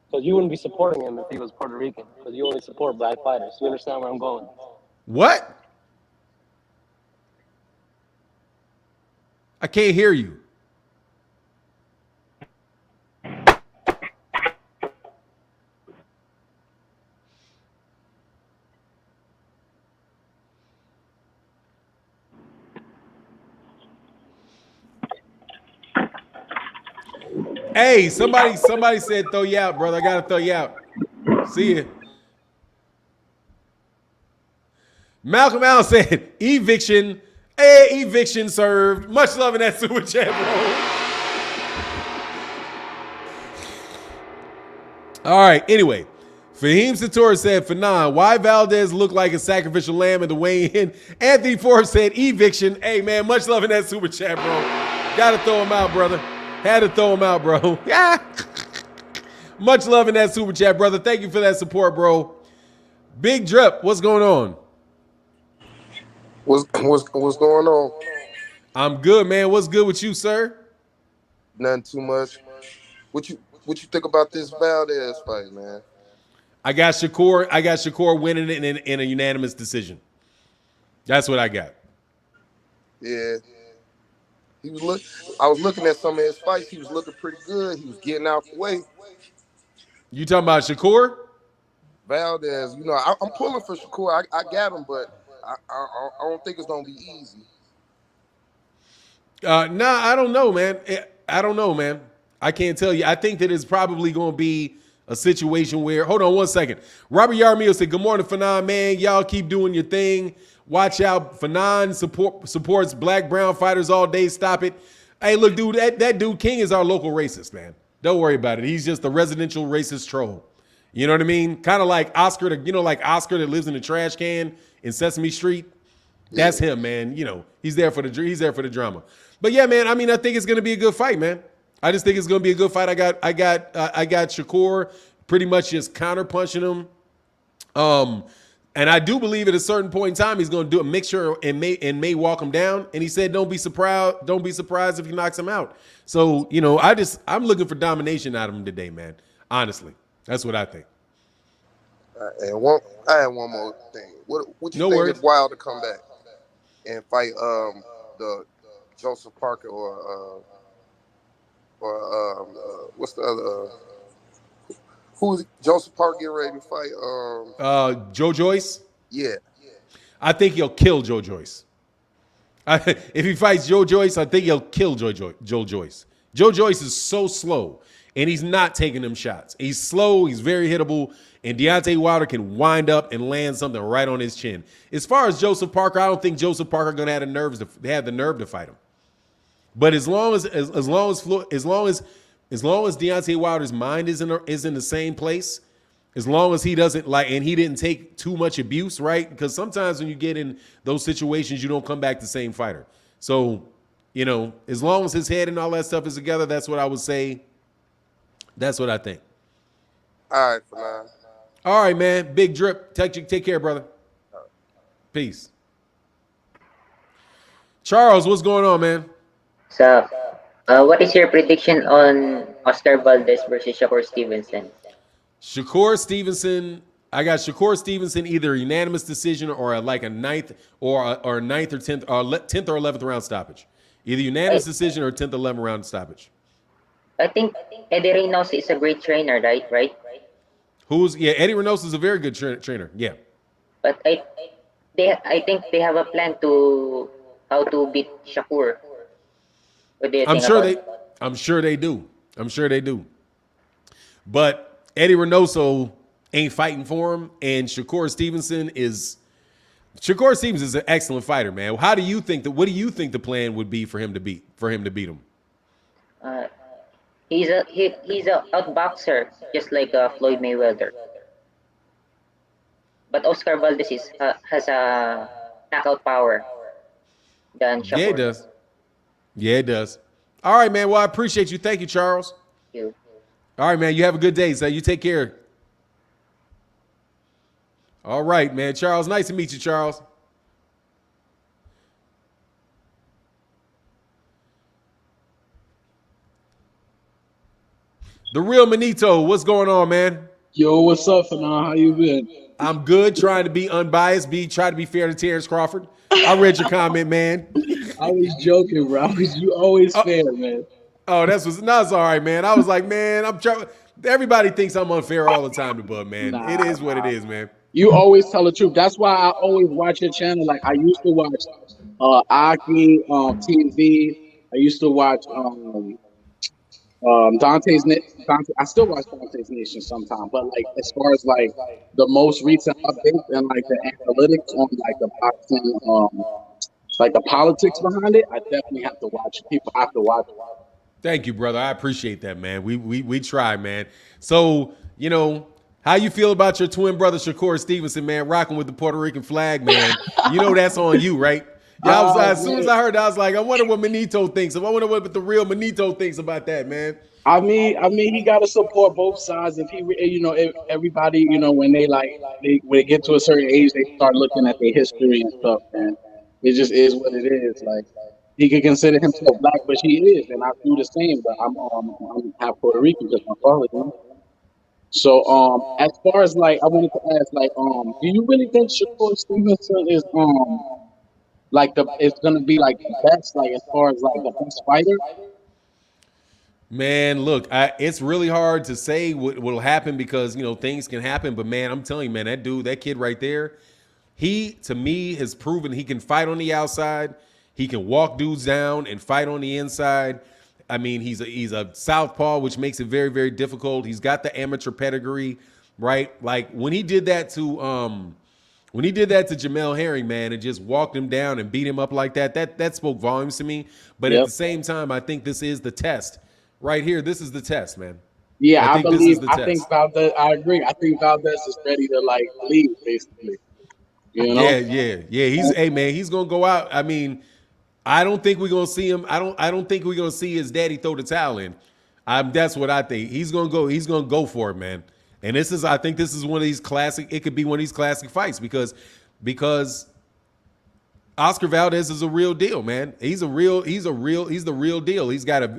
Because you wouldn't be supporting him if he was Puerto Rican. Because you only support black fighters. You understand where I'm going? What? I can't hear you. Hey, somebody said throw you out, brother. I gotta throw you out. See ya. Malcolm Allen said eviction. Hey, eviction served. Much love in that super chat, bro. All right. Anyway, Fahim Sator said, Fanon, why Valdez look like a sacrificial lamb in the weigh-in? Anthony Forbes said, eviction. Hey, man, much love in that super chat, bro. Got to throw him out, brother. Had to throw him out, bro. Yeah. Much love in that super chat, brother. Thank you for that support, bro. Big Drip, what's going on? What's going on? I'm good, man. What's good with you, sir? Nothing too much. What you think about this Valdez fight, man? I got Shakur winning it in a unanimous decision. That's what I got. Yeah. I was looking at some of his fights. He was looking pretty good. He was getting out the way. You talking about Shakur? Valdez, I'm pulling for Shakur. I got him, but I don't think it's gonna be easy. Nah, I don't know, man. I don't know, man. I can't tell you. I think that it's probably going to be a situation where, hold on one second. Robert Yarmio said, good morning, Fanon, man. Y'all keep doing your thing. Watch out. Fanon supports black, brown fighters all day. Stop it. Hey, look, dude, that dude King is our local racist, man. Don't worry about it. He's just a residential racist troll. You know what I mean? Kind of like Oscar, like Oscar that lives in the trash can in Sesame Street. That's him, man. He's there for the drama. But yeah, man, I mean, I think it's going to be a good fight, man. I just think it's going to be a good fight. I got Shakur pretty much just counterpunching him. And I do believe at a certain point in time he's going to do a mixture and may walk him down. And he said, don't be surprised if he knocks him out. So, I'm looking for domination out of him today, man. Honestly, that's what I think. I had one more thing. What you think is wild to come back and fight the Joseph Parker or what's the other? Who's Joseph Parker getting ready to fight? Joe Joyce? Yeah. I think he'll kill Joe Joyce. If he fights Joe Joyce, I think he'll kill Joe Joyce. Joe Joyce is so slow, and he's not taking them shots. He's slow. He's very hittable, and Deontay Wilder can wind up and land something right on his chin. As far as Joseph Parker, I don't think Joseph Parker going to have the nerve to fight him. But as long as Deontay Wilder's mind is in the same place, as long as he doesn't and he didn't take too much abuse, right? Because sometimes when you get in those situations, you don't come back the same fighter. So, as long as his head and all that stuff is together, that's what I would say. That's what I think. All right, man. All right, man. Big Drip. Take care, brother. Peace. Charles, what's going on, man? So, what is your prediction on Oscar Valdez versus Shakur Stevenson? Shakur Stevenson, I got Shakur Stevenson either a unanimous decision or like a ninth or 10th or 11th round stoppage. Either unanimous decision or 10th or 11th round stoppage. I think Eddie Reynoso is a great trainer, right? Eddie Reynoso is a very good trainer. Yeah. But I think they have a plan to how to beat Shakur. What do you think I'm sure they do. But Eddie Reynoso ain't fighting for him, and Shakur Stevenson is an excellent fighter, man. What do you think the plan would be for him to beat him? He's a outboxer, just like Floyd Mayweather. But Oscar Valdez has a knockout power than Shakur. Yeah, it does. All right, man. Well, I appreciate you. Thank you, Charles. Thank you. All right, man. You have a good day, so you take care. All right, man. Charles, nice to meet you, Charles. The real Manito, what's going on, man? Yo, what's up, Fanon? How you been? I'm good, trying to be unbiased, try to be fair to Terence Crawford. I read your comment, man. I was joking, bro. You always fair, man. Oh, that's all right, man. I was like, man, I'm trying. Everybody thinks I'm unfair all the time, but man, it is what it is, man. You always tell the truth. That's why I always watch your channel. Like I used to watch Aki TV. I used to watch Dante's. I still watch Dante's Nation sometimes, but like as far as like the most recent updates and like the analytics on like the boxing, like the politics behind it, I definitely have to watch. People have to watch it. Thank you, brother. I appreciate that, man. We try, man. So you know, how you feel about your twin brother Shakur Stevenson, man, rocking with the Puerto Rican flag, man? You know that's on you, right? Yeah, as soon as I heard that, I was like, I wonder what Manito thinks. I wonder what the real Manito thinks about that, man. I mean, he got to support both sides. If he, if everybody, when they when they get to a certain age, they start looking at their history and stuff, and it just is what it is. Like he could consider himself black, but he is, and I do the same. But I'm half Puerto Rican because my father, So, as far as I wanted to ask, do you really think Shakur Stevenson is it's gonna be the best, as far as the best fighter? Man, look, it's really hard to say what will happen because things can happen. But man, I'm telling you, man, that kid right there, he to me has proven he can fight on the outside. He can walk dudes down and fight on the inside. I mean, he's a southpaw, which makes it very, very difficult. He's got the amateur pedigree, right? Like when he did that to Jamel Herring, man, and just walked him down and beat him up like that spoke volumes to me. But at the same time, I think this is the test. Right here, this is the test, man. Yeah, I believe. I think Valdez. I agree. I think Valdez is ready to leave, basically. Yeah. He's gonna go out. I mean, I don't think we're gonna see him. I don't think we're gonna see his daddy throw the towel in. That's what I think. He's gonna go for it, man. And I think this is one of these classic. It could be one of these classic fights because Oscar Valdez is a real deal, man. He's the real deal. He's got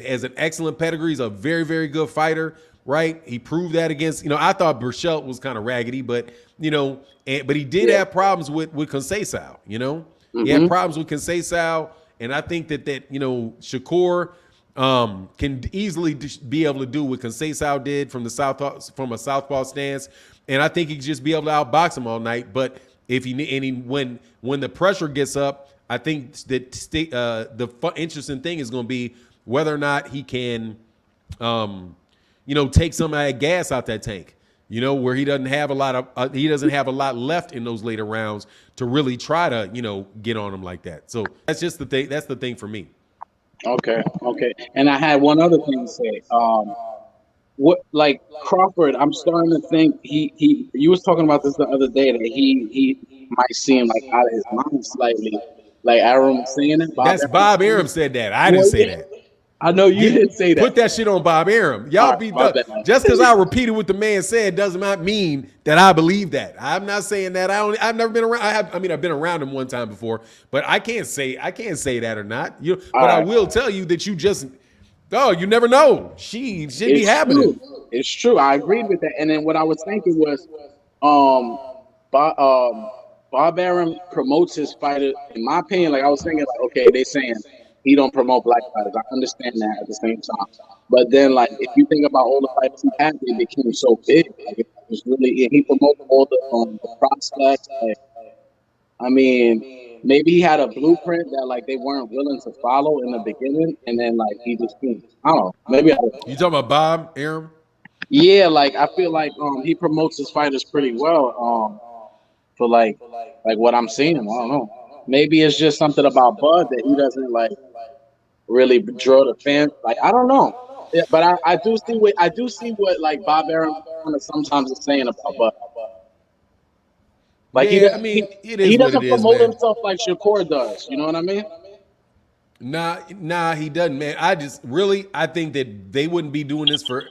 as an excellent pedigree. He's a very, very good fighter, right? He proved that against, I thought Burchelt was kind of raggedy, but but he did have problems with Conceição, He had problems with Conceição, and I think that Shakur can easily be able to do what Conceição did from a southpaw stance, and I think he could just be able to outbox him all night. But when the pressure gets up, I think that the interesting thing is going to be whether or not he can, take some of that gas out that tank. Where he doesn't have a lot left in those later rounds to really try to get on him like that. So that's just the thing. That's the thing for me. Okay. And I had one other thing to say. Crawford, I'm starting to think you was talking about this the other day that he might seem out of his mind slightly. Aaron was saying it. Bob Arum said that. I didn't say that. I know you didn't say that. Put that shit on Bob Arum. Y'all be done. Just because I repeated what the man said does not mean that I believe that. I'm not saying that. I've never been around. I've been around him one time before, but I can't say that or not. I will tell you that you never know. She be happening. It's true. I agreed with that. And then what I was thinking was, Bob Arum promotes his fighter. In my opinion, I was thinking, okay, they saying he don't promote black fighters. I understand that at the same time. But then, if you think about all the fighters he had, they became so big. It was really, he promoted all the prospects. Maybe he had a blueprint that they weren't willing to follow in the beginning, and then he just, I don't know. Maybe you talking about Bob Arum? Yeah, I feel he promotes his fighters pretty well. For what I'm seeing, I don't know. Maybe it's just something about Bud that he doesn't really draw the fans. I don't know. Yeah, but I do see what Bob Arum kind of sometimes is saying about Bud. He doesn't promote himself like Shakur does. You know what I mean? Nah, he doesn't, man. I think that they wouldn't be doing this for.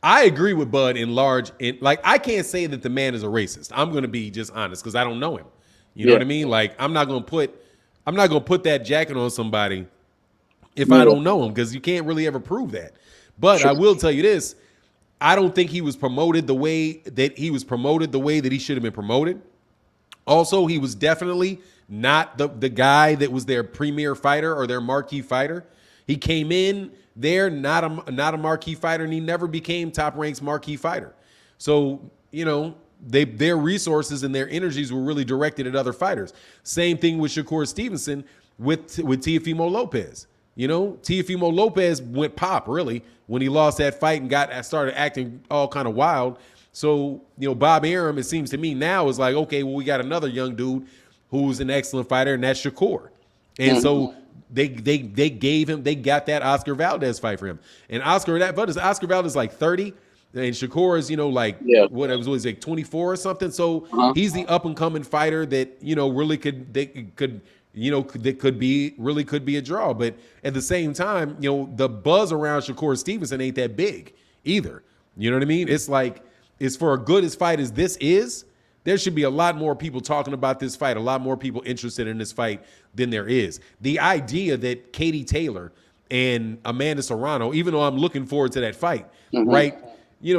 I agree with Bud in large. I can't say that the man is a racist. I'm going to be just honest because I don't know him. You know what I mean? I'm not going to put that jacket on somebody if I don't know him because you can't really ever prove that. But I will tell you this. I don't think he was promoted the way that he should have been promoted. Also, he was definitely not the guy that was their premier fighter or their marquee fighter. He came in there not a marquee fighter, and he never became Top Rank's marquee fighter. So, their resources and their energies were really directed at other fighters. Same thing with Shakur Stevenson with Teofimo Lopez. Teofimo Lopez went pop really when he lost that fight and started acting all kind of wild. So, Bob Arum, it seems to me now is okay, well, we got another young dude who's an excellent fighter, and that's Shakur. And so they got that Oscar Valdez fight for him. And Oscar Valdez 30. And Shakur is, like what it was like 24 or something. So he's the up and coming fighter that really could be a draw. But at the same time, the buzz around Shakur Stevenson ain't that big either. You know what I mean? It's like, it's for a good as fight as this is. There should be a lot more people talking about this fight, a lot more people interested in this fight than there is. The idea that Katie Taylor and Amanda Serrano, even though I'm looking forward to that fight, right?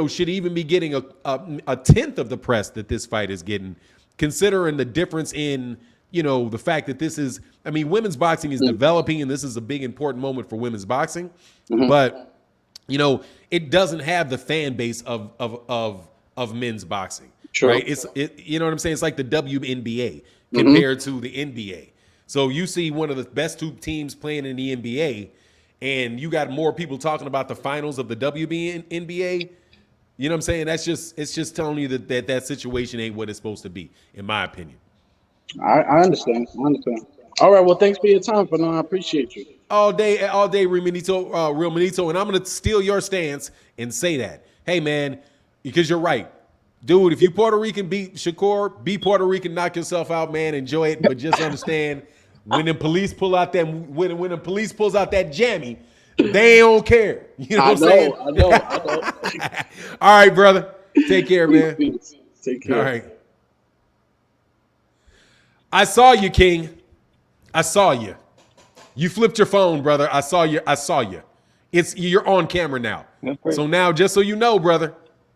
Should even be getting a tenth of the press that this fight is getting, considering the difference in, the fact that this is, women's boxing is developing, and this is a big important moment for women's boxing. But, it doesn't have the fan base of men's boxing. True. Right? You know what I'm saying? It's like the WNBA compared to the NBA. So you see one of the best two teams playing in the NBA, and you got more people talking about the finals of the WNBA. You know what I'm saying? It's just telling you that situation ain't what it's supposed to be, in my opinion. I understand. All right. Well, thanks for your time, Phenom. I appreciate you. All day, Real Manito. And I'm going to steal your stance and say that. Hey, man, because you're right. Dude, if you Puerto Rican, beat Shakur, be Puerto Rican, knock yourself out, man. Enjoy it. But just understand, when the police pull out that, when the police pulls out that jammy, they don't care. You know what I'm saying? I know. All right, brother. Take care, man. Take care. All right. I saw you, King. I saw you. You flipped your phone, brother. I saw you. You're on camera now. So now, just so you know, brother,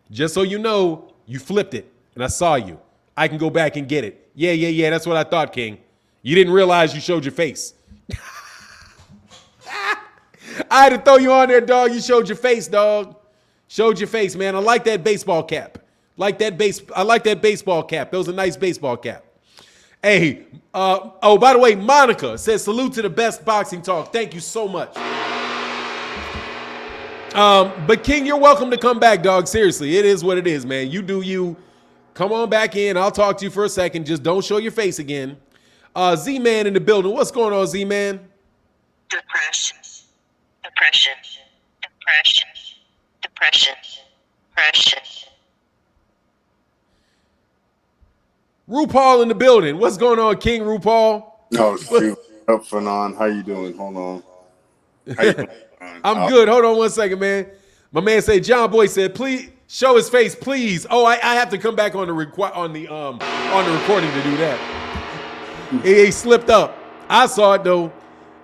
you flipped it, and I saw you. I can go back and get it. Yeah. That's what I thought, King. You didn't realize you showed your face. I had to throw you on there, dog. You showed your face, dog. Showed your face, man. I like that baseball cap. I like that baseball cap. That was a nice baseball cap. Hey, by the way, Monica says, salute to the best boxing talk. Thank you so much. But King, you're welcome to come back, dog. Seriously, it is what it is, man. You do you. Come on back in. I'll talk to you for a second. Just don't show your face again. Z-Man in the building. What's going on, Z-Man? Depression. RuPaul in the building. What's going on, King RuPaul? No, shoot. Up, Phenom. How you doing? Hold on. How you doing? I'm good. Hold on one second, man. My man said, John Boy said, please show his face, please. Oh, I have to come back on the recording to do that. He slipped up. I saw it though.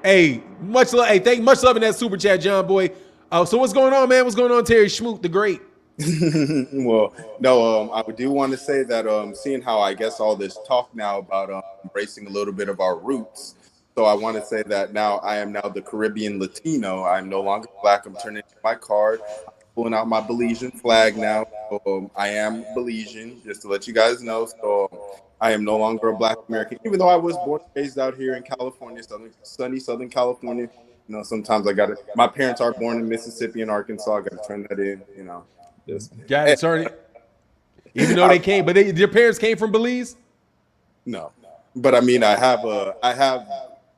Hey, much love in that super chat, John Boy. So what's going on, man? What's going on, Terry Schmoot the Great? Well, no, I do want to say that seeing how I guess all this talk now about embracing a little bit of our roots. So I want to say that now I am now the Caribbean Latino. I'm no longer black. I'm turning in my card, pulling out my Belizean flag now. So, I am Belizean, just to let you guys know. So I am no longer a black American, even though I was born and raised out here in California, sunny Southern California. Sometimes I got to. My parents are born in Mississippi and Arkansas. I got to turn that in. Got it. Sorry. Even though they came, but your parents came from Belize. No, but I mean, I have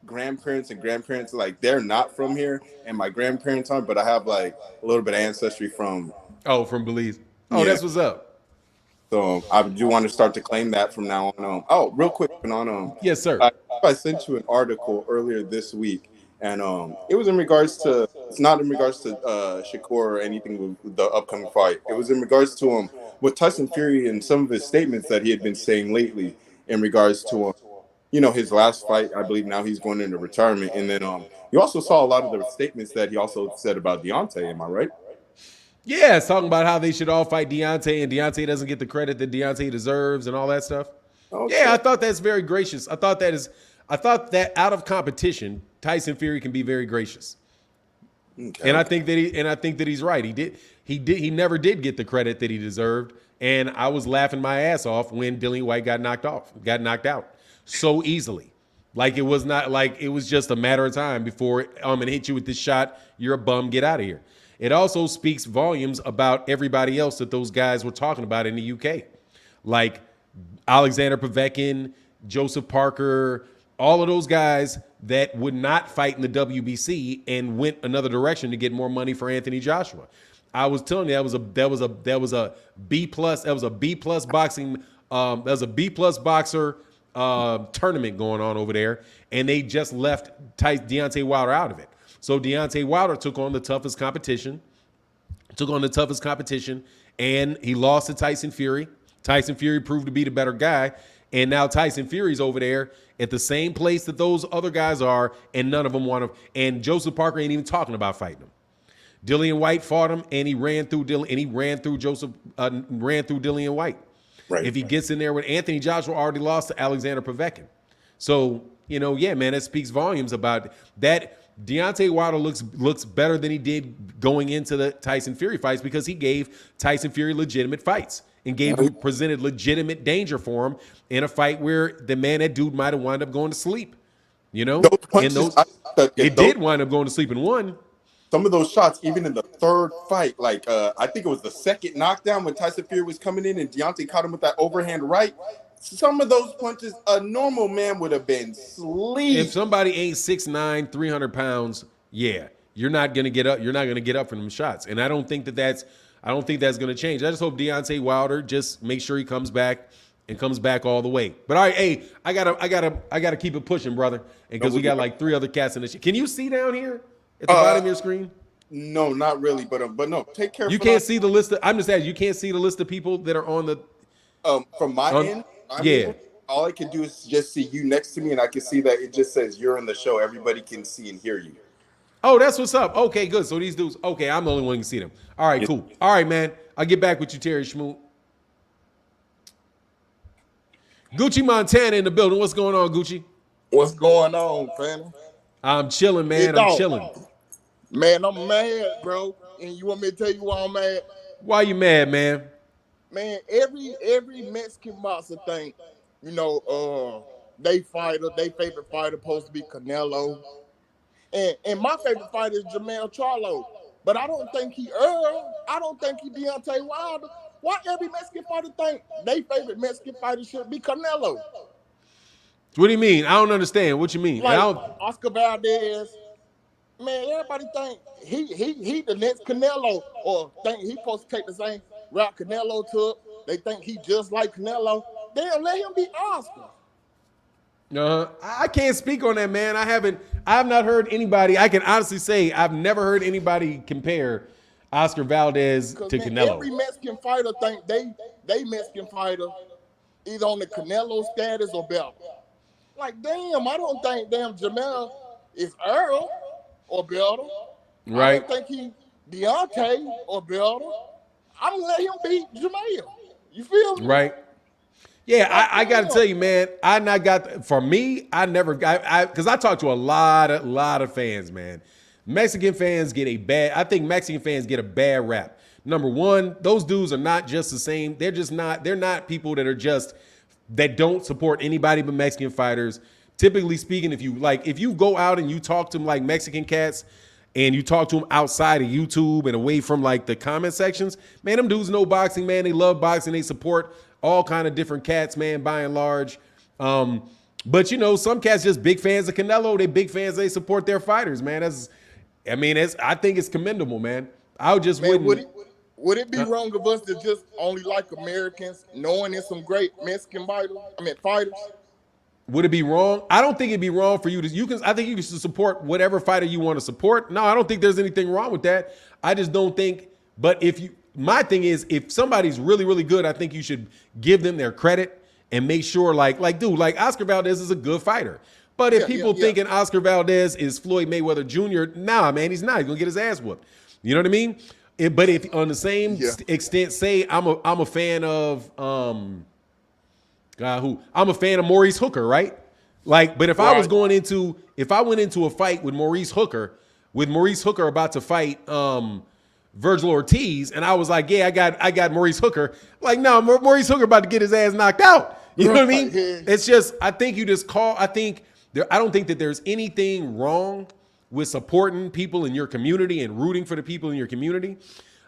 grandparents and grandparents, like they're not from here, and my grandparents aren't, but I have like a little bit of ancestry from Belize. Oh, yeah. That's what's up. So I do want to start to claim that from now on. Oh, real quick, yes, sir. I sent you an article earlier this week, and it was in regards to, it's not in regards to Shakur or anything with the upcoming fight. It was in regards to with Tyson Fury and some of his statements that he had been saying lately in regards to his last fight. I believe now he's going into retirement. And then you also saw a lot of the statements that he also said about Deontay. Am I right? Yeah, it's talking about how they should all fight Deontay, and Deontay doesn't get the credit that Deontay deserves and all that stuff. Okay. Yeah, I thought that's very gracious. I thought that out of competition, Tyson Fury can be very gracious. Okay. And I think that he's right. He never did get the credit that he deserved. And I was laughing my ass off when Dillian White got knocked out so easily. Like it was just a matter of time before I'm gonna hit you with this shot. You're a bum. Get out of here. It also speaks volumes about everybody else that those guys were talking about in the UK, like Alexander Povetkin, Joseph Parker, all of those guys that would not fight in the WBC and went another direction to get more money for Anthony Joshua. I was telling you that was a B plus. That was a B plus boxing. That was a B plus boxer tournament going on over there, and they just left Deontay Wilder out of it. So Deontay Wilder took on the toughest competition. And he lost to Tyson Fury. Tyson Fury proved to be the better guy, and now Tyson Fury's over there at the same place that those other guys are, and none of them want to. And Joseph Parker ain't even talking about fighting him. Dillian White fought him, and he ran through Dillian White. Right. If he gets in there with Anthony Joshua, already lost to Alexander Povetkin. So yeah, man, that speaks volumes about that. Deontay Wilder looks better than he did going into the Tyson Fury fights because he gave Tyson Fury legitimate fights and presented legitimate danger for him in a fight where that dude might have wound up going to sleep. Those punches, did wind up going to sleep in one. Some of those shots, even in the third fight, like I think it was the second knockdown when Tyson Fury was coming in and Deontay caught him with that overhand right. Some of those punches, a normal man would have been asleep. If somebody ain't 6'9", 300 pounds, yeah, you're not gonna get up. You're not gonna get up from them shots. And I don't think that's gonna change. I just hope Deontay Wilder just make sure he comes back all the way. But all right, hey, I gotta keep it pushing, brother, because we got like 3 other cats in this shit. Can you see down here at the bottom of your screen? No, not really. But no, take care. You can't see the list. I'm just asking. You can't see the list of people that are on the. From my end. All I can do is just see you next to me, and I can see that it just says you're in the show. Everybody can see and hear you. Oh, that's what's up. Okay, good. So these dudes. Okay, I'm the only one who can see them. All right, cool. All right, man. I'll get back with you, Terry Schmoot. Gucci Montana in the building. What's going on, Gucci? What's going on, fam? I'm chilling, man. I'm chilling. Man, I'm mad, bro. And you want me to tell you why I'm mad? Why you mad, man? Man, every Mexican boxer think, they favorite fighter supposed to be Canelo. And my favorite fighter is Jermell Charlo. But I don't think he Errol. I don't think he Deontay Wilder. Why every Mexican fighter think they favorite Mexican fighter should be Canelo? What do you mean? I don't understand. What you mean? Like Oscar Valdez. Man, everybody think he the next Canelo, or think he supposed to take the same route Canelo took. They think he just like Canelo. Damn, let him be Oscar. I can't speak on that, man. I've not heard anybody. I can honestly say I've never heard anybody compare Oscar Valdez to Canelo. Every Mexican fighter think they Mexican fighter either on the Canelo status or better. Like, damn, I don't think Jermell is Errol or better. Right. I don't think he Deontay or better. I'm gonna let him beat Jermell. You feel me? Right. Yeah, I got to tell you, man. I talk to a lot of fans, man. Mexican fans get a bad rap. Number one, those dudes are not just the same. They're not people that don't support anybody but Mexican fighters. Typically speaking, if you go out and you talk to them like Mexican cats and you talk to them outside of YouTube and away from like the comment sections, man, them dudes know boxing, man. They love boxing. They support all kind of different cats, man, by and large. But some cats just big fans of Canelo. They big fans. They support their fighters, man. I think it's commendable, man. Would it be wrong of us to just only like Americans, knowing there's some great Mexican fighters? Would it be wrong? I don't think it'd be wrong for you to. I think you should support whatever fighter you want to support. No, I don't think there's anything wrong with that. I just don't think. But my thing is, if somebody's really, really good, I think you should give them their credit and make sure, like Oscar Valdez is a good fighter. But if people thinking Oscar Valdez is Floyd Mayweather Jr., nah, man, he's not. He's gonna get his ass whooped. You know what I mean? But if on the same extent, say I'm a fan of I'm a fan of Maurice Hooker, right? But if I went into a fight with Maurice Hooker about to fight Virgil Ortiz, and I was like, yeah, I got Maurice Hooker. Like, no, Maurice Hooker about to get his ass knocked out. You know what I mean? It's just, I don't think that there's anything wrong with supporting people in your community and rooting for the people in your community.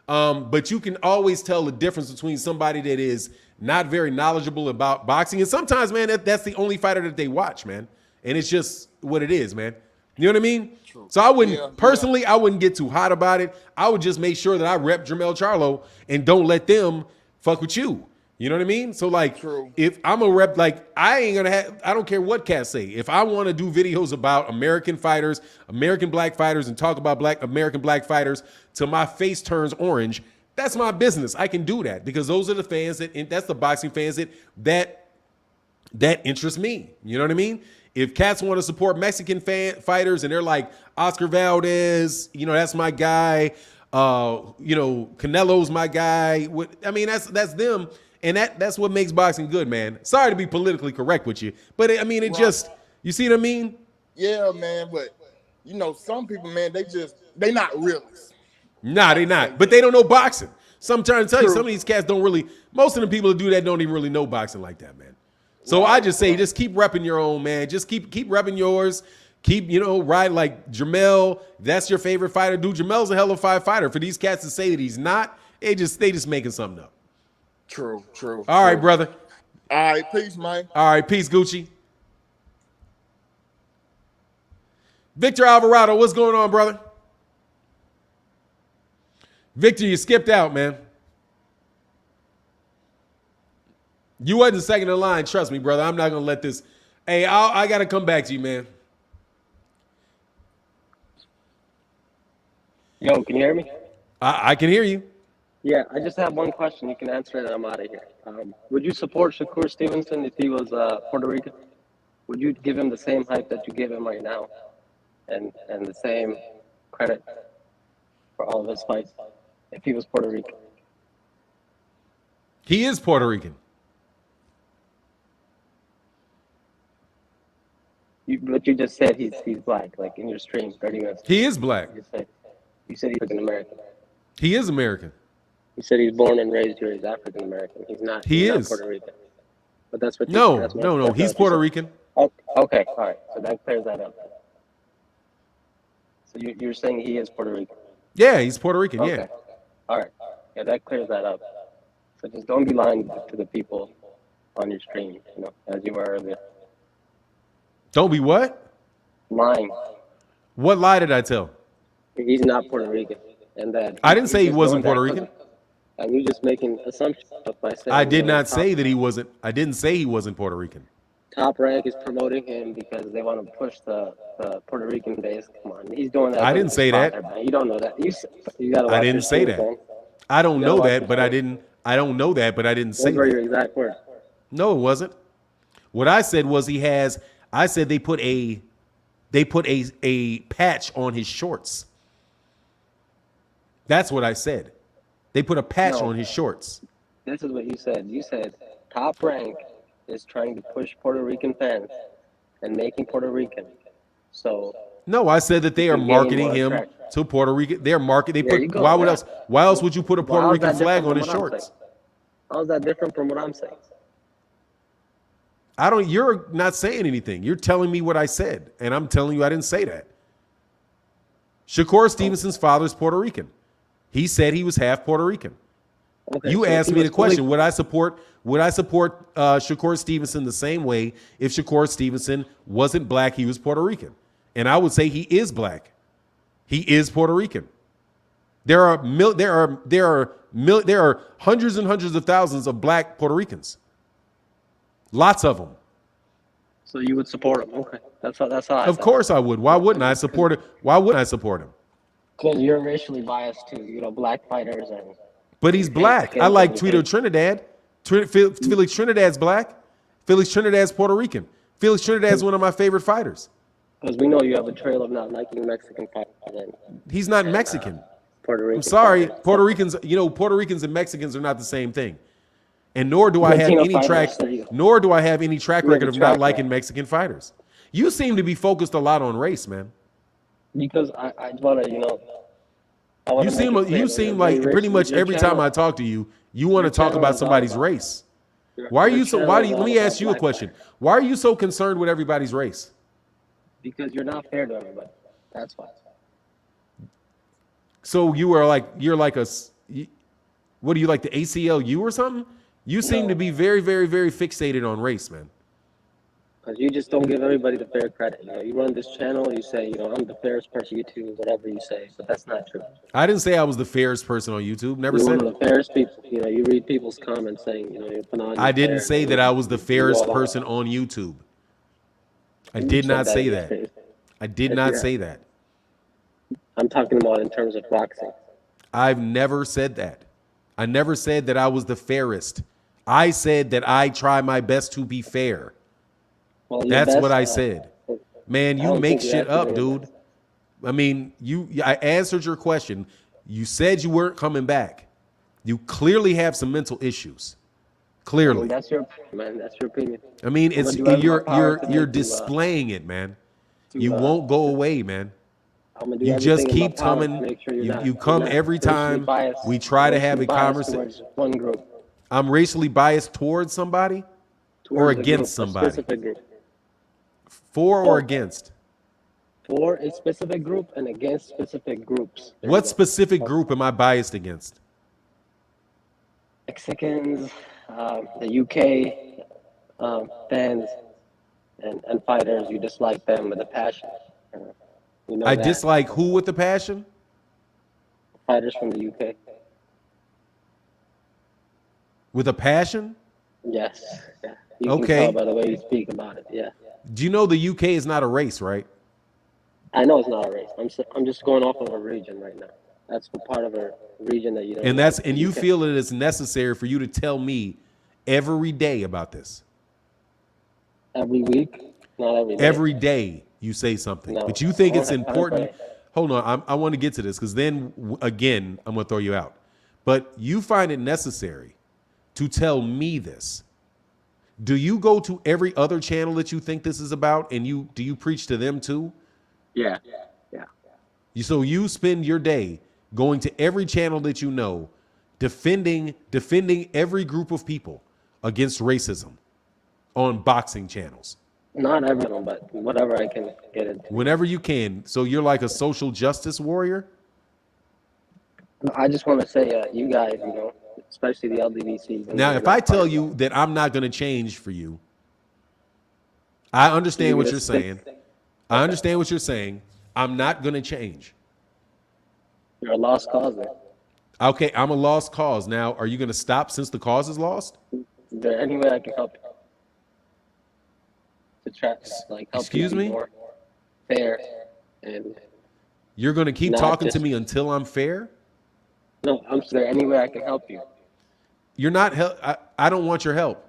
But you can always tell the difference between somebody that is not very knowledgeable about boxing. And sometimes, man, that's the only fighter that they watch, man. And it's just what it is, man. You know what I mean? True. So I wouldn't personally, I wouldn't get too hot about it. I would just make sure that I rep Jermell Charlo and don't let them fuck with you. You know what I mean? So like, if I'm a rep, like I don't care what cats say. If I want to do videos about American fighters, American black fighters, and talk about American black fighters till my face turns orange, that's my business. I can do that because those are the fans that's the boxing fans that interest me. You know what I mean? If cats want to support Mexican fighters and they're like Oscar Valdez, you know, that's my guy. You know, Canelo's my guy. I mean, that's them. And that's what makes boxing good, man. Sorry to be politically correct with you, but I mean, it just, you see what I mean? Yeah, man. But you know, some people, man, they not realists. Nah, they not. But they don't know boxing. So I'm trying to tell you, some of these cats don't really. Most of the people who do that don't even really know boxing like that, man. So I just say, just keep repping your own, man. Just keep repping yours. Keep, you know, ride like Jermell. That's your favorite fighter, dude. Jermell's a hell of a fighter. For these cats to say that he's not, they just making something up. True. All right, brother. All right, peace, man. All right, peace, Gucci. Victor Alvarado, what's going on, brother? Victor, you skipped out, man. You wasn't second in line. Trust me, brother. I'm not going to let this. Hey, I got to come back to you, man. Yo, can you hear me? I can hear you. Yeah, I just have one question. You can answer it and I'm out of here. Would you support Shakur Stevenson if he was Puerto Rican? Would you give him the same hype that you give him right now and the same credit for all of his fights if he was Puerto Rican? He is Puerto Rican. But you just said he's black, like in your stream 30 minutes. He is black. You said he's an American. He is American. You said he's born and raised here. He's African American. He's not. He not is Puerto Rican. But that's what. No. He's Puerto Rican. Oh, okay, all right. So that clears that up. So you're saying he is Puerto Rican? Yeah, he's Puerto Rican. Okay. Yeah. All right. Yeah, that clears that up. So just don't be lying to the people on your stream, you know, as you were earlier. Don't be what? Lying. What lie did I tell? He's not Puerto Rican, and that I didn't say he wasn't Puerto Rican. And you're just making assumptions by saying. I did not say that he wasn't. I didn't say he wasn't Puerto Rican. Top Rank is promoting him because they want to push the Puerto Rican base. Come on, he's doing that. I didn't say that. You don't know that. You gotta watch I didn't say that. man. I don't know that, but I didn't. I don't know that, but I didn't say Those were that. your exact words. No, it wasn't. What I said was he has. I said they put a patch on his shorts. That's what I said. They put a patch on his shorts. This is what you said. You said Top Rank is trying to push Puerto Rican fans and making Puerto Rican. So no, I said that they are marketing him to Puerto Rican. They're marketing. They put. Why would else? Why else would you put a Puerto Rican flag on his shorts? How is that different from what I'm saying? You're not saying anything. You're telling me what I said, and I'm telling you I didn't say that. Shakur Stevenson's father's Puerto Rican. He said he was half Puerto Rican. Okay, you asked me the question: Would I support Shakur Stevenson the same way if Shakur Stevenson wasn't black? He was Puerto Rican, and I would say he is black. He is Puerto Rican. There are hundreds and hundreds of thousands of black Puerto Ricans. Lots of them. So you would support him? Okay, that's how. Of course I would. Why wouldn't I support it? Why wouldn't I support him? Because you're racially biased too. You know, black fighters and. But he's black. I like Tito Trinidad. Felix Trinidad's black. Felix Trinidad's Puerto Rican. Felix Trinidad's one of my favorite fighters. Because we know you have a trail of not liking Mexican fighters. He's not Mexican. Puerto Rican. I'm sorry, Puerto Ricans. You know, Puerto Ricans and Mexicans are not the same thing. And nor do I have any track record of not liking Mexican fighters. You seem to be focused a lot on race, man. Because I want to, you know. You seem like pretty much every time I talk to you, you want to talk about somebody's race. Let me ask you a question. Why are you so concerned with everybody's race? Because you're not fair to everybody. That's why. So you're like what do you like, the ACLU or something? You seem to be very, very, very fixated on race, man. Because you just don't give everybody the fair credit. You know, you run this channel, you say, you know, I'm the fairest person on YouTube, whatever you say, but that's not true. I didn't say I was the fairest person on YouTube. Never You're said one it. of the fairest people. You know, you read people's comments saying, you know, you're phenomenal. I didn't say that I was the fairest all person on YouTube. I You did said not that say in that. your face. I did Yes, not you say have. that. I'm talking about in terms of boxing. I've never said that. I never said that I was the fairest. I said that I try my best to be fair. Well, your That's what best, I said. Man, I you don't make think you're shit actually up, doing dude. that. I mean, I answered your question. You said you weren't coming back. You clearly have some mental issues. I Clearly. mean, that's your opinion, man. That's your opinion. I mean, I'm it's gonna do everything in my power you're today to, displaying it, man. You won't go away, man. I'm gonna do You just everything in my keep power to coming. make sure You come every racially time biased, we try to have racially a biased conversation. towards one group, I'm racially biased towards somebody or towards a group, against a somebody. specific group. For or Both. against? For a specific group and against specific groups. There you What go. specific group am I biased against? Mexicans, the UK fans, and fighters. You dislike them with a passion. You know I that. dislike who with the passion? Fighters from the UK. With a passion? Yes. Yeah. You Okay. can tell by the way you speak about it. Yeah. Do you know the UK is not a race, right? I know it's not a race. I'm just going off of a region right now. That's the part of a region that you don't. And you feel that it's necessary for you to tell me every day about this. Every week, not every day. Every day you say something, No, but you think I don't it's have time for important. it. Hold on, I want to get to this because then again I'm going to throw you out. But you find it necessary to tell me this. Do you go to every other channel that you think this is about, and do you preach to them too? Yeah. So you spend your day going to every channel that you know, defending every group of people against racism on boxing channels. Not everyone, but whatever I can get into. Whenever you can. So you're like a social justice warrior? I just want to say, you guys, you know, especially the LDVC. Now, if I tell you that I'm not going to change for you, I understand what you're saying. I understand what you're saying. I'm not going to change. You're a lost cause then. Okay, I'm a lost cause. Now, are you going to stop since the cause is lost? Is there any way I can help you? To try, like, help Excuse you be me? more fair and You're going to keep Not talking to just- me until I'm fair? no. Is there any way I can help you? You're not help. I don't want your help.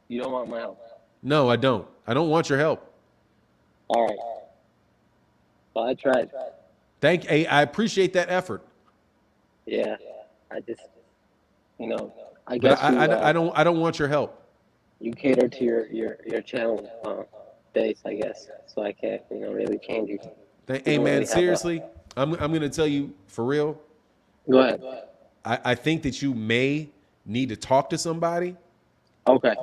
You don't want my help. No, I don't. I don't want your help. All right. Well, I tried. I appreciate that effort. Yeah. I just, you know, I But guess I don't want your help. you cater to your channel base, I guess. So I can't, you know, really change you. Hey don't really man, have a- seriously, I'm going to tell you for real. Go ahead. I think that you may need to talk to somebody Okay.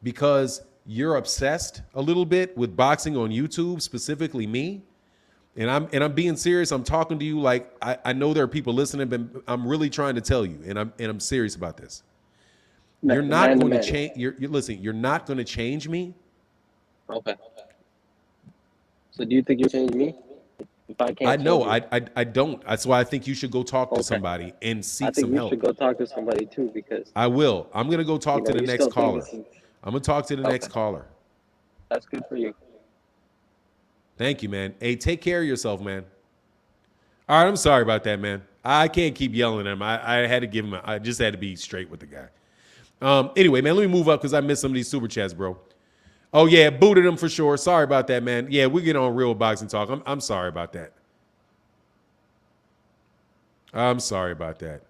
because you're obsessed a little bit with boxing on YouTube, specifically me. And I'm being serious. I'm talking to you like I know there are people listening, but I'm really trying to tell you, and I'm serious about this. You're not Man to going to man. change. Listen. You're not going to change me. Okay. So do you think you'll change me? If I can't I know. change you? I don't. That's why I think you should go talk to Okay. somebody and I seek think some you help. should go talk to somebody too, because I will. I'm going to go talk you to know, the you next still think caller. this is- I'm going to talk to the next Okay. caller. that's good for you. Thank you, man. Hey, take care of yourself, man. All right, I'm sorry about that, man. I can't keep yelling at him. I had to give him. I just had to be straight with the guy. Anyway, man, let me move up because I missed some of these super chats, bro. Oh yeah, booted him for sure. Sorry about that, man. Yeah, we get on real boxing talk. I'm sorry about that. I'm sorry about that.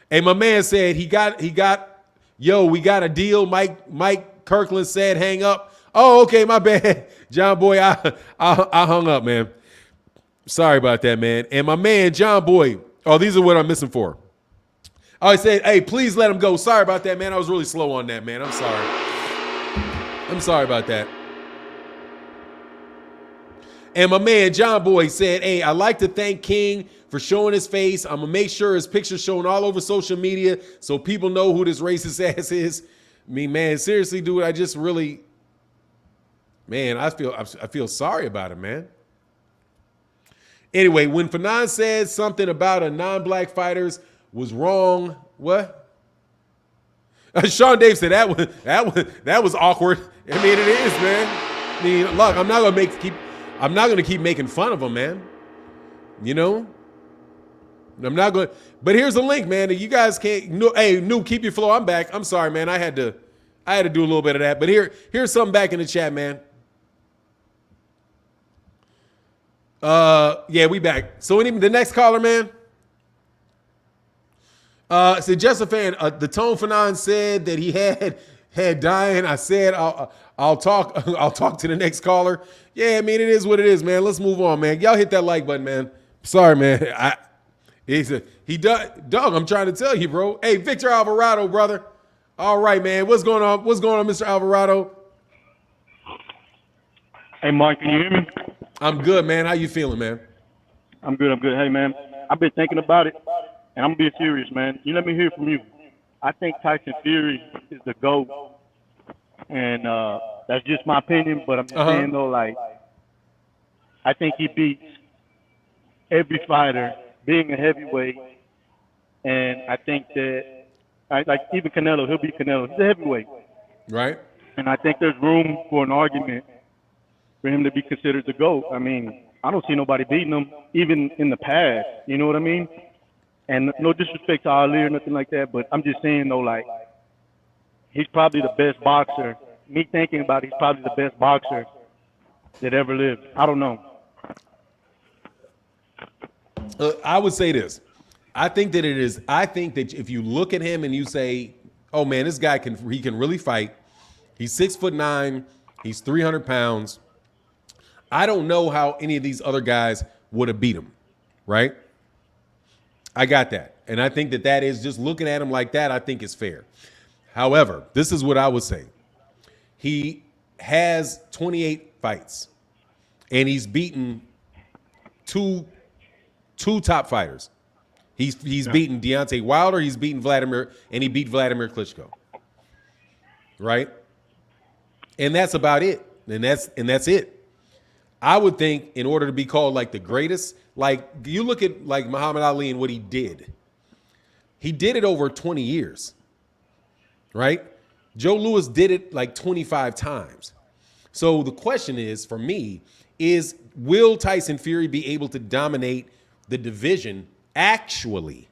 Hey, my man said he got. Yo, we got a deal. Mike Kirkland said hang up. Oh, okay, my bad, John Boy. I hung up, man. Sorry about that, man. And my man, John Boy. Oh, these are what I'm missing for. Oh, I said, hey, please let him go. Sorry about that, man. I was really slow on that, man. I'm sorry. I'm sorry about that. And my man, John Boy, said, hey, I'd like to thank King for showing his face. I'm going to make sure his picture's shown all over social media so people know who this racist ass is. I mean, man, seriously, dude, I just really, Man, I feel sorry about him, man. Anyway, when Fanon said something about a non-black fighters was wrong, what? Sean Dave said that was awkward. I mean, it is, man. I mean, look, I'm not gonna keep making fun of him, man. You know, I'm not going. But here's a link, man. You guys can't. No, hey, Noob, keep your flow. I'm back. I'm sorry, man. I had to do a little bit of that. But here's something back in the chat, man. Yeah, we back. So the next caller, man. So just a fan. The Tone Fanon said that he had dying. I said I'll talk to the next caller. Yeah, I mean it is what it is, man. Let's move on, man. Y'all hit that like button, man. Sorry, man. Dog, I'm trying to tell you, bro. Hey, Victor Alvarado, brother. All right, man. What's going on? What's going on, Mr. Alvarado? Hey, Mark, can you hear me? I'm good, man. How you feeling, man? I'm good. Hey, man. I've been thinking about it, and I'm being serious, man. You let me hear from you. I think Tyson Fury is the GOAT, and that's just my opinion, but I'm just saying, though, like, I think he beats every fighter being a heavyweight, and I think that, like, even Canelo, he'll beat Canelo. He's a heavyweight. Right. And I think there's room for an argument for him to be considered the GOAT. I mean, I don't see nobody beating him, even in the past. You know what I mean? And no disrespect to Ali or nothing like that, but I'm just saying, though, like, he's probably the best boxer. Me thinking about it, he's probably the best boxer that ever lived. I don't know. I would say this. I think that if you look at him and you say, oh, man, this guy can really fight. He's 6'9". He's 300 pounds. I don't know how any of these other guys would have beat him, right? I got that. And I think that is just looking at him like that, I think is fair. However, this is what I would say. He has 28 fights, and he's beaten two top fighters. He's beaten Deontay Wilder, he's beaten Vladimir, and he beat Vladimir Klitschko. Right? And that's about it. And that's it. I would think in order to be called like the greatest, like you look at like Muhammad Ali and what he did. He did it over 20 years. Right? Joe Louis did it like 25 times. So the question is, for me, will Tyson Fury be able to dominate the division actually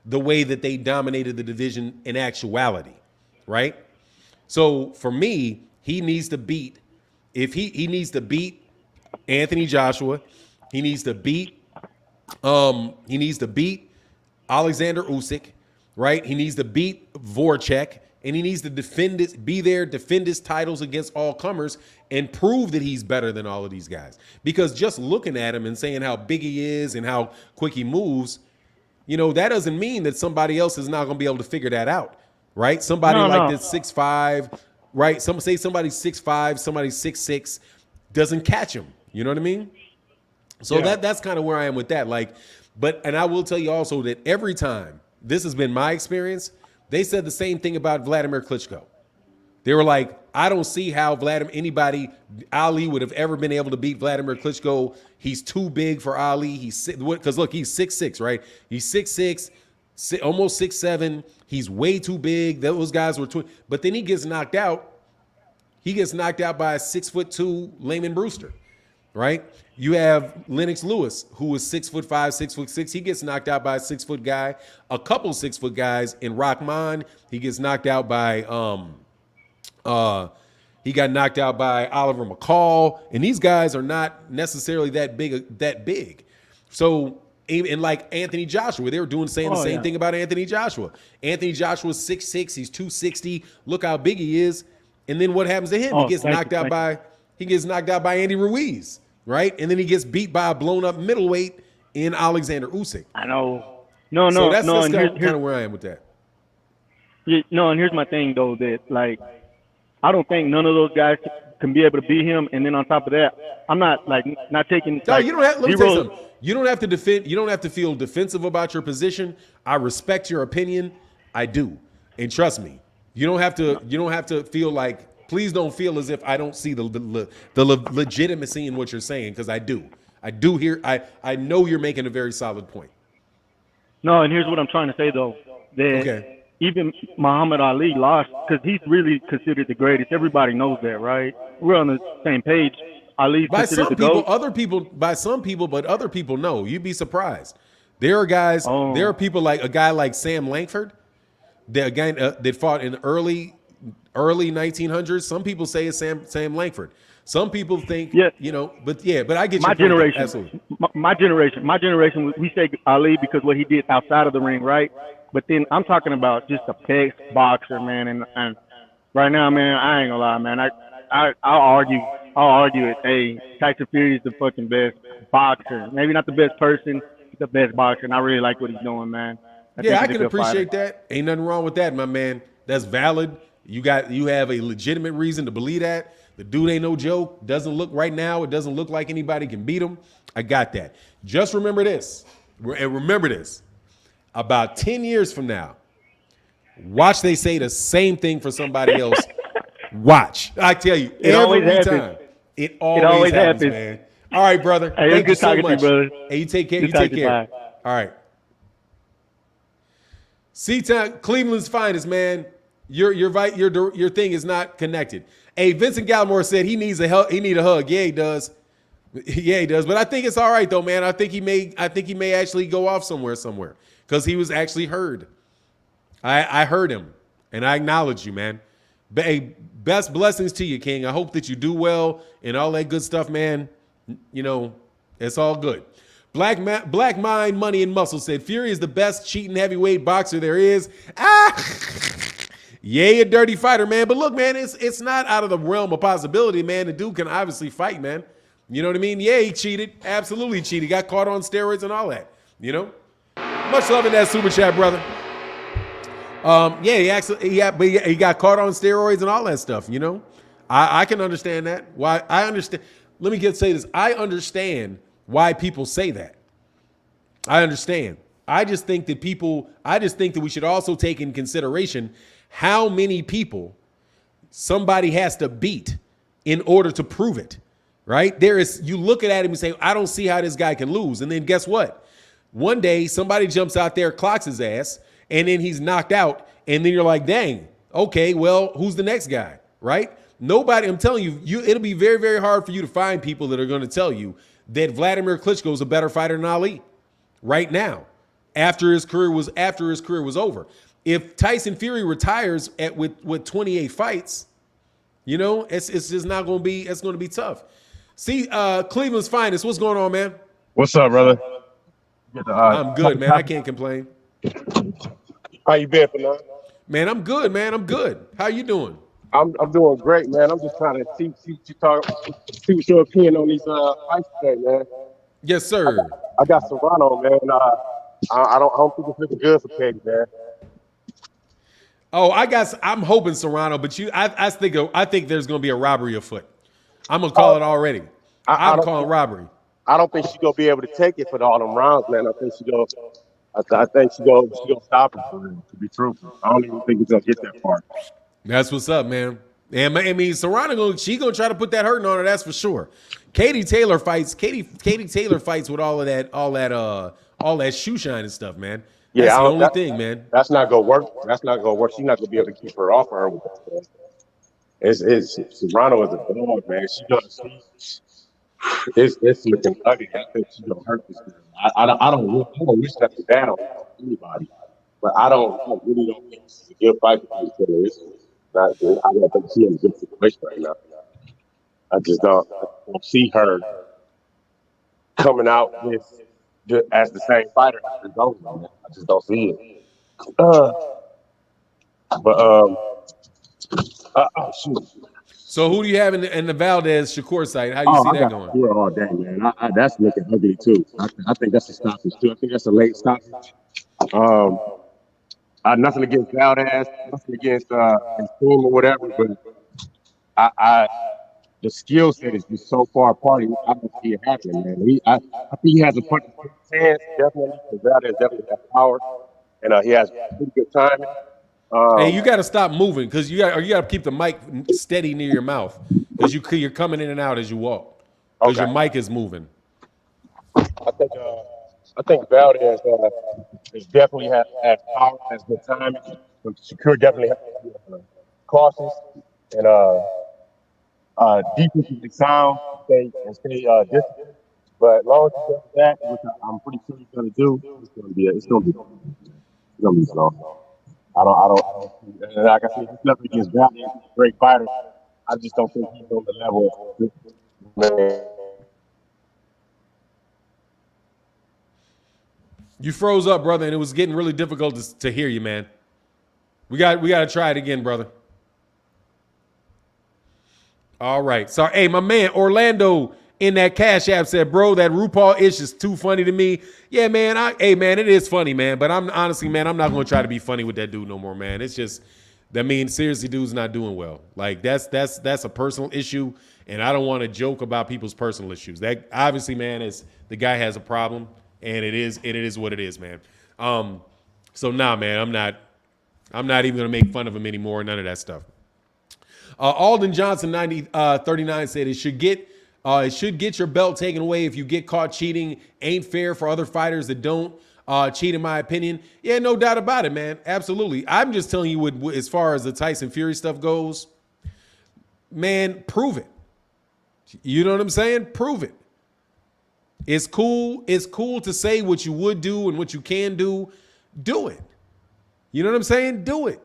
the way that they dominated the division in actuality, right? So for me, he needs to beat Anthony Joshua, he needs to beat Alexander Usyk, right? He needs to beat Voracek, and he needs to defend his titles against all comers and prove that he's better than all of these guys. Because just looking at him and saying how big he is and how quick he moves, you know, that doesn't mean that somebody else is not going to be able to figure that out, right? Somebody this 6'5", right? Somebody's 6'5", somebody's 6'6", doesn't catch him. You know what I mean? So that's kind of where I am with that. And I will tell you also that every time, this has been my experience, they said the same thing about Vladimir Klitschko. They were like, I don't see how Ali would have ever been able to beat Vladimir Klitschko. He's too big for Ali. Because look, he's 6'6", right? He's 6'6", almost 6'7". He's way too big. Those guys were too. But then he gets knocked out. He gets knocked out by a 6'2" Layman Brewster, right? You have Lennox Lewis, who was 6'5", 6'6". He gets knocked out by a 6-foot guy. A couple 6-foot guys in Rahman. He gets knocked out by he got knocked out by Oliver McCall, and these guys are not necessarily that big. So, and like Anthony Joshua, they were saying the same thing about Anthony Joshua. Anthony Joshua's 6'6", he's 260. Look how big he is. And then what happens to him? He gets knocked out by Andy Ruiz, right? And then he gets beat by a blown up middleweight in Alexander Usyk. I know. So that's kind of where I am with that. Yeah, no, and here's my thing though, that like I don't think none of those guys can be able to beat him. And then on top of that, I'm not taking. No, you don't have. Let me tell you something. You don't have to defend. You don't have to feel defensive about your position. I respect your opinion. I do, and trust me, you don't have to. You don't have to feel like please don't feel as if I don't see the legitimacy in what you're saying, because I do. I do hear. I know you're making a very solid point. No, and here's what I'm trying to say though. That even Muhammad Ali lost because he's really considered the greatest. Everybody knows that, right? We're on the same page. Ali's By considered some the people, GOAT. other people, by some people, but other people know. You'd be surprised. There are guys. There are people like a guy like Sam Langford, that guy that fought in the early 1900s. Some people say it's Sam Langford. Some people think, but I get my your generation. Point. Absolutely. My generation. We say Ali because what he did outside of the ring, right? But then I'm talking about just a best boxer, man. And right now, man, I ain't gonna lie, man. I'll argue it. Hey, Tyson Fury is the fucking best boxer. Maybe not the best person, but the best boxer. And I really like what he's doing, man. I can appreciate that. Ain't nothing wrong with that, my man. That's valid. You have a legitimate reason to believe that. The dude ain't no joke. Doesn't look right now. It doesn't look like anybody can beat him. I got that. Just remember this. And remember this. About 10 years from now, watch they say the same thing for somebody else. Watch. I tell you, every time. It always happens, man. All right, brother. Hey, thank you so much. You, brother. Hey, you take care. You take care. All right. C-Town, Cleveland's finest, man. Your thing is not connected. Hey, Vincent Gallimore said he needs a hug. Yeah, he does. Yeah, he does. But I think it's all right though, man. I think he may actually go off somewhere because he was actually heard. I heard him, and I acknowledge you, man. Hey, best blessings to you, King. I hope that you do well and all that good stuff, man. You know, it's all good. Black Mind, Money, and Muscle said Fury is the best cheating heavyweight boxer there is. Yay, a dirty fighter, man. But look, man, it's not out of the realm of possibility, man. The dude can obviously fight, man. You know what I mean? Yeah, he cheated. Absolutely cheated. Got caught on steroids and all that. You know? Much love in that super chat, brother. He got caught on steroids and all that stuff, you know? I can understand that. Why I understand. Let me say this. I understand why people say that. I understand. I just think that we should also take in consideration how many people somebody has to beat in order to prove it, right? You look at him and say, I don't see how this guy can lose. And then guess what? One day somebody jumps out there, clocks his ass, and then he's knocked out. And then you're like, dang, okay, well, who's the next guy, right? Nobody, I'm telling you, it'll be very, very hard for you to find people that are going to tell you that Vladimir Klitschko is a better fighter than Ali right now, after his career was over. If Tyson Fury retires with 28 fights, you know, it's just not going to be. It's going to be tough. See, Cleveland's finest. What's going on, man? What's up, brother? I'm good, man. I can't complain. How you been, Phenom? Man, I'm good, man. I'm good. How you doing? I'm doing great, man. I'm just trying to see what your opinion on these fights today, man. Yes, sir. I got Serrano, man. I don't think it's looking good for Peggy, man. Oh, I'm hoping Serrano, but I think there's going to be a robbery afoot. I'm gonna call it already. I'm calling robbery. I don't think she's gonna be able to take it for all them rounds, man. I think she's gonna stop it for him, to be truthful. I don't even think it's gonna get that far. That's what's up, man. And I mean, Serrano, she gonna try to put that hurting on her. That's for sure. Katie Taylor fights with all that shoe shine and stuff, man. That's the only thing, man. That's not gonna work. She's not gonna be able to keep her off of her with that. It's Serrano is a dog, man. It's looking ugly. I think she's gonna hurt this girl. I don't wish that to bad on anybody, but I really don't think this is a good fight for each other. I don't think she's in a good situation right now. I just don't see her coming out as the same fighter as those, man. I just don't see it. Shoot. So who do you have in the Valdez Shakur side? How do you see that going? Shakur all day, man. That's looking ugly too. I think that's a stoppage too. I think that's a late stoppage. Nothing against Valdez, nothing against his team or whatever, but the skill set is just so far apart. I don't see it happening, man. I think he has a punch chance, definitely. Valdez definitely has power, and he has pretty good timing. Hey, you got to stop moving because you got to keep the mic steady near your mouth because you're coming in and out as you walk because your mic is moving. I think Valdez is definitely has power, has good timing. Shakur definitely has to be cautious and defensively sound, stay disciplined. But as long as he does that, which I'm pretty sure he's going to do, it's going to be slow. I don't. And like I said, he's nothing against Valdez. He's a great fighter. I just don't think he's on the level. You froze up, brother, and it was getting really difficult to hear you, man. We got to try it again, brother. All right. Sorry. Hey, my man Orlando in that Cash App said, bro, that RuPaul ish is too funny to me. Yeah, man. Hey, man, it is funny, man. But I'm honestly, man, I'm not going to try to be funny with that dude no more, man. It's just, that means seriously, dude's not doing well. Like that's a personal issue, and I don't want to joke about people's personal issues. That obviously, man, is the guy has a problem, and it is what it is, man. So nah, man, I'm not even gonna make fun of him anymore. None of that stuff. Alden Johnson 39 said it should get your belt taken away if you get caught cheating. Ain't fair for other fighters that don't cheat, in my opinion. Yeah, no doubt about it, man. Absolutely. I'm just telling you, as far as the Tyson Fury stuff goes, man, prove it. You know what I'm saying? Prove it. It's cool. It's cool to say what you would do and what you can do. Do it. You know what I'm saying? Do it.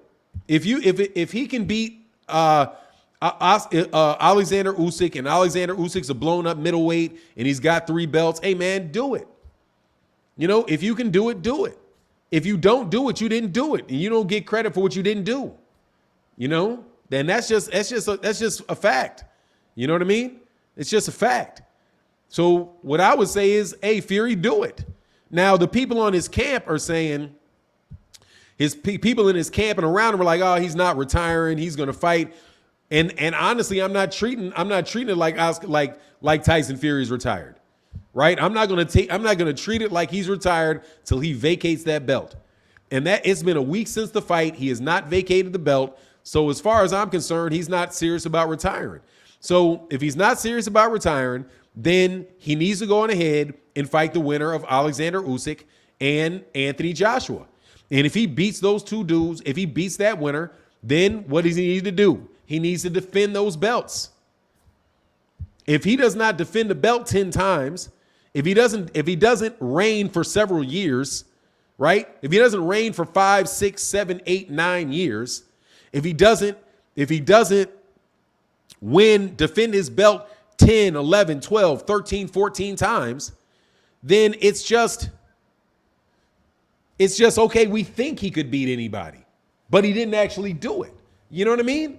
If he can beat Alexander Usyk, and Alexander Usyk's a blown up middleweight and he's got 3 belts, hey man, do it. You know, if you can do it, do it. If you don't do it, you didn't do it, and you don't get credit for what you didn't do. You know, then that's just a fact. You know what I mean? It's just a fact. So what I would say is, hey, Fury, do it. Now the people on his camp are saying, people in his camp and around him are like, oh, he's not retiring, he's going to fight. And honestly, I'm not treating it like Tyson Fury's retired. Right? I'm not going to treat it like he's retired till he vacates that belt. And that it's been a week since the fight. He has not vacated the belt. So as far as I'm concerned, he's not serious about retiring. So if he's not serious about retiring, then he needs to go on ahead and fight the winner of Alexander Usyk and Anthony Joshua. And if he beats those 2 dudes, if he beats that winner, then what does he need to do? He needs to defend those belts. If he does not defend the belt 10 times, if he doesn't reign for several years, right? If he doesn't reign for 5, 6, 7, 8, 9 years, if he doesn't defend his belt 10, 11, 12, 13, 14 times, then it's just okay. We think he could beat anybody, but he didn't actually do it. You know what I mean?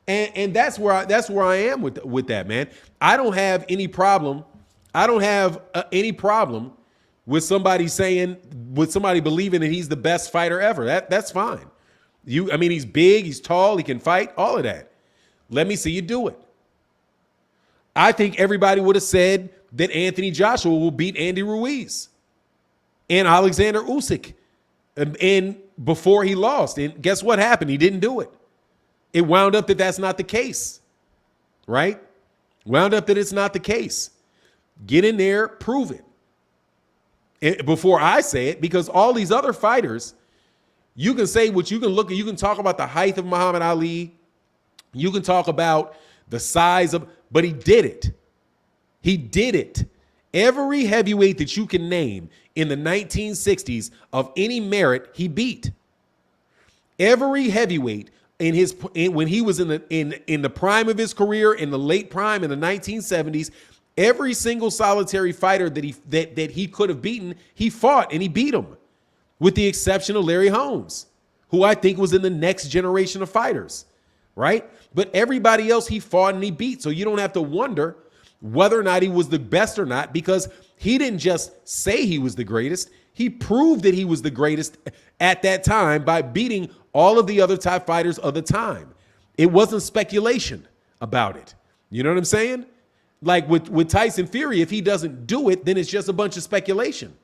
And that's where I am with that, man. I don't have any problem. I don't have any problem with somebody believing that he's the best fighter ever. That's fine. He's big, he's tall, he can fight, all of that. Let me see you do it. I think everybody would have said that Anthony Joshua will beat Andy Ruiz and Alexander Usyk and before he lost. And guess what happened? He didn't do it. It wound up that that's not the case, right? Wound up that it's not the case. Get in there, prove it before I say it, because all these other fighters, you can say what you can look at. You can talk about the height of Muhammad Ali. You can talk about the size of, but he did it. He did it. Every heavyweight that you can name in the 1960s of any merit, he beat. Every heavyweight when he was in the prime of his career, in the late prime in the 1970s, every single solitary fighter that he could have beaten, he fought and he beat him, with the exception of Larry Holmes, who I think was in the next generation of fighters, right? But everybody else he fought and he beat. So you don't have to wonder whether or not he was the best or not, because he didn't just say he was the greatest. He proved that he was the greatest at that time by beating all of the other top fighters of the time. It wasn't speculation about it. You know what I'm saying? Like with Tyson Fury, if he doesn't do it, then it's just a bunch of speculation.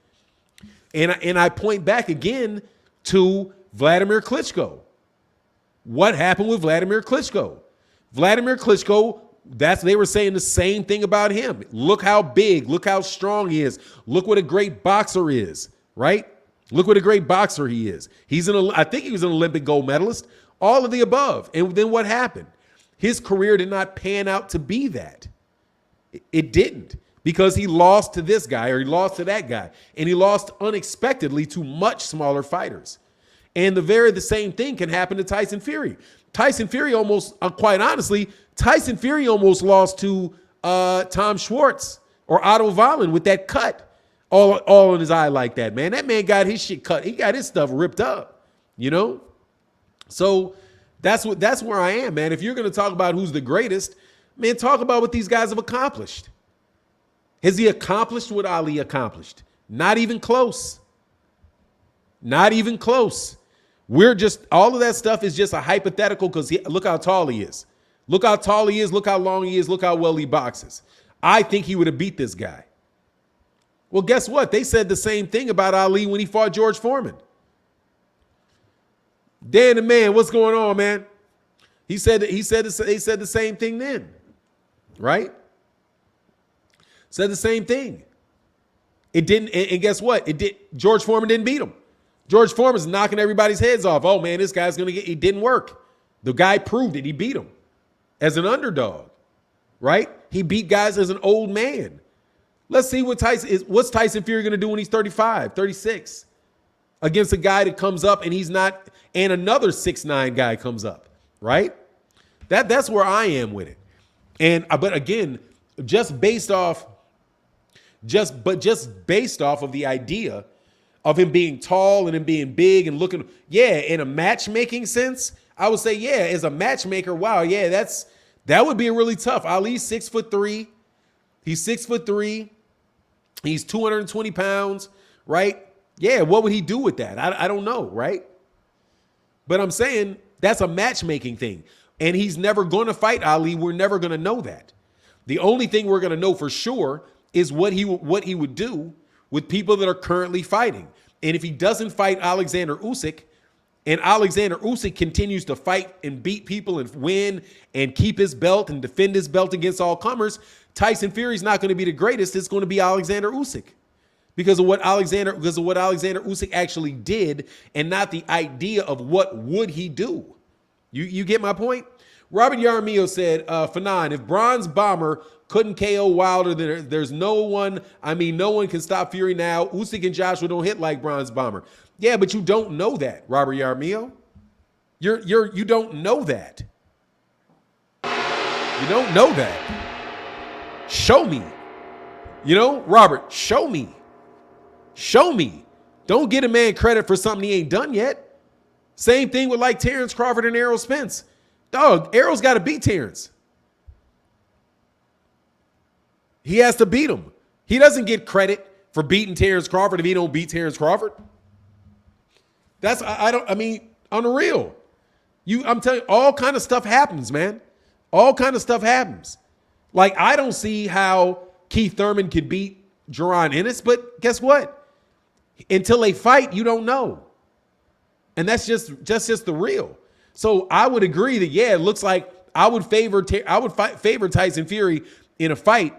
And I point back again to Vladimir Klitschko. What happened with Vladimir Klitschko? Vladimir Klitschko, they were saying the same thing about him. Look how big, look how strong he is. Look what a great boxer is, right? Look what a great boxer he is. I think he was an Olympic gold medalist, all of the above. And then what happened? His career did not pan out to be that. It didn't, because he lost to this guy or he lost to that guy, and he lost unexpectedly to much smaller fighters. And the same thing can happen to Tyson Fury. Tyson Fury almost, quite honestly, Tyson Fury almost lost to Tom Schwartz or Otto Wallin with that cut all in his eye like that, man. That man got his shit cut. He got his stuff ripped up, you know? So that's where I am, man. If you're going to talk about who's the greatest, man, talk about what these guys have accomplished. Has he accomplished what Ali accomplished? Not even close. Not even close. All of that stuff is just a hypothetical because look how tall he is. Look how tall he is. Look how long he is. Look how well he boxes. I think he would have beat this guy. Well, guess what? They said the same thing about Ali when he fought George Foreman. Dan the man, what's going on, man? They said the same thing then, right? Said the same thing. It didn't, and guess what? George Foreman didn't beat him. George Foreman's knocking everybody's heads off. Oh man, this guy's it didn't work. The guy proved it. He beat him as an underdog, right? He beat guys as an old man. Let's see what's Tyson Fury going to do when he's 35, 36 against a guy that comes up and he's not, and another 6'9" guy comes up, right? That's where I am with it. But again, just based off of the idea of him being tall and him being big and looking, in a matchmaking sense, I would say, as a matchmaker, wow, that would be really tough. Ali's 6'3". He's 6'3". He's 220 pounds, right? Yeah, what would he do with that? I don't know, right? But I'm saying that's a matchmaking thing. And he's never going to fight Ali. We're never going to know that. The only thing we're going to know for sure is what he would do with people that are currently fighting. And if he doesn't fight Alexander Usyk, and Alexander Usyk continues to fight and beat people and win and keep his belt and defend his belt against all comers, Tyson Fury's not going to be the greatest. It's going to be Alexander Usyk because of what Alexander Usyk actually did, and not the idea of what would he do. You get my point? Robert Yaramillo said, Fanon, if Bronze Bomber couldn't KO Wilder, there's no one can stop Fury now. Usyk and Joshua don't hit like Bronze Bomber. Yeah, but you don't know that, Robert Yaramillo. You don't know that. You don't know that. Show me. Robert, show me. Show me. Don't get a man credit for something he ain't done yet. Same thing with like Terence Crawford and Errol Spence. Dog, Errol's got to beat Terence. He has to beat him. He doesn't get credit for beating Terence Crawford if he don't beat Terence Crawford. On the real. I'm telling you, all kind of stuff happens, man. All kind of stuff happens. Like, I don't see how Keith Thurman could beat Jaron Ennis, but guess what? Until they fight, you don't know. And that's just the real. So I would agree that, it looks like I would favor Tyson Fury in a fight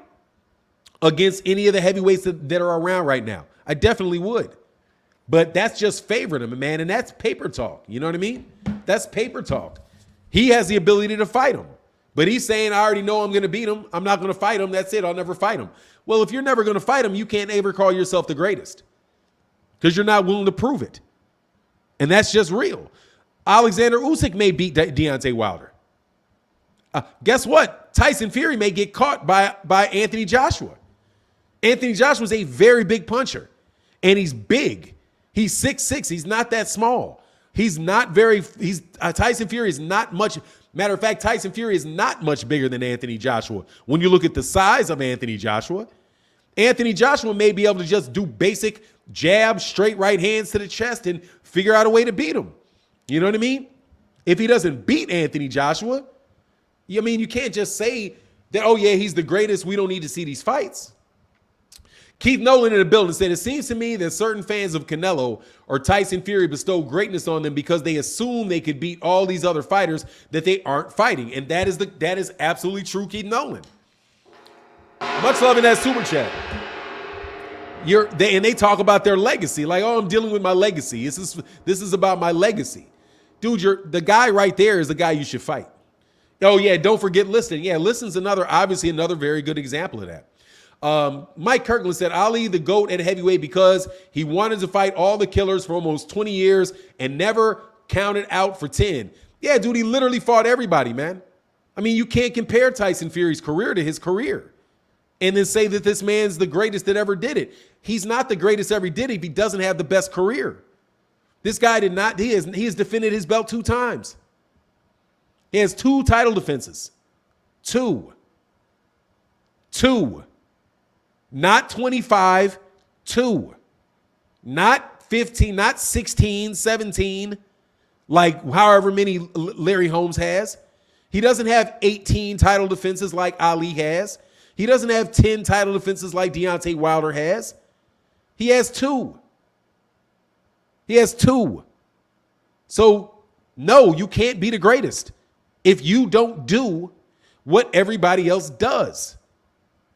against any of the heavyweights that are around right now. I definitely would. But that's just favoring him, man, and that's paper talk. You know what I mean? That's paper talk. He has the ability to fight him. But he's saying, I already know I'm going to beat him. I'm not going to fight him. That's it. I'll never fight him. Well, if you're never going to fight him, you can't ever call yourself the greatest because you're not willing to prove it. And that's just real. Alexander Usyk may beat Deontay Wilder. Guess what? Tyson Fury may get caught by Anthony Joshua. Anthony Joshua is a very big puncher, and he's big. He's 6'6". He's not that small. Tyson Fury is not much. Matter of fact, Tyson Fury is not much bigger than Anthony Joshua. When you look at the size of Anthony Joshua may be able to just do basic jabs, straight right hands to the chest and figure out a way to beat him. You know what I mean? If he doesn't beat Anthony Joshua, you can't just say that, he's the greatest. We don't need to see these fights. Keith Nolan in the building said, it seems to me that certain fans of Canelo or Tyson Fury bestow greatness on them because they assume they could beat all these other fighters that they aren't fighting. And that is absolutely true, Keith Nolan. Much love in that super chat. And they talk about their legacy. Like, oh, I'm dealing with my legacy. This is about my legacy. Dude, the guy right there is the guy you should fight. Oh, yeah, don't forget Liston. Yeah, Liston's obviously another very good example of that. Mike Kirkland said, Ali the GOAT at heavyweight because he wanted to fight all the killers for almost 20 years and never counted out for 10. Yeah, dude, he literally fought everybody, man. I mean, you can't compare Tyson Fury's career to his career and then say that this man's the greatest that ever did it. He's not the greatest ever did it if he doesn't have the best career. This guy did not, he has defended his belt 2 times. He has 2 title defenses. 2. Not 25, 2. Not 15, not 16, 17, like however many Larry Holmes has. He doesn't have 18 title defenses like Ali has. He doesn't have 10 title defenses like Deontay Wilder has. He has 2. He has 2. So, no, you can't be the greatest if you don't do what everybody else does.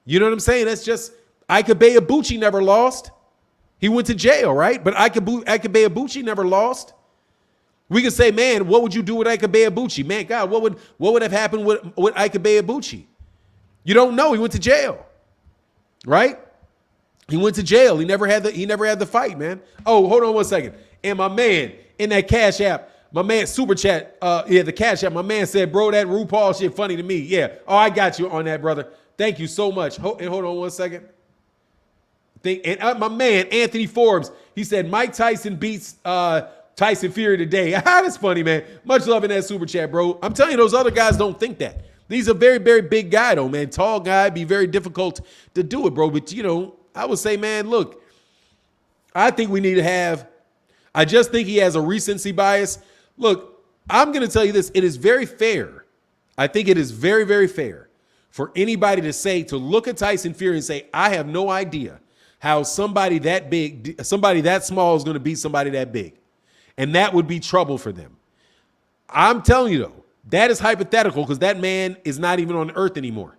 You know what I'm saying? That's just, Ike Ibuchi never lost. He went to jail, right? But Ike Ibuchi never lost. We could say, man, what would you do with Ike Ibuchi? Man, God, what would have happened with Ike Ibuchi? You don't know. He went to jail, right? He went to jail. He never had the fight, man. Oh, hold on one second. And my man in that Cash App, my man super chat, the Cash App, my man said, bro, that RuPaul shit funny to me. Yeah. Oh, I got you on that, brother. Thank you so much. Hold on one second. My man, Anthony Forbes, he said, Mike Tyson beats Tyson Fury today. That's funny, man. Much love in that super chat, bro. I'm telling you, those other guys don't think that. He's a very, very big guy, though, man. Tall guy, be very difficult to do it, bro. But, I would say, man, look, I think we need to have, I just think he has a recency bias. Look, I'm going to tell you this. It is very fair. I think it is very, very fair for anybody to look at Tyson Fury and say, I have no idea how somebody that big, somebody that small is going to beat somebody that big. And that would be trouble for them. I'm telling you, though, that is hypothetical because that man is not even on earth anymore.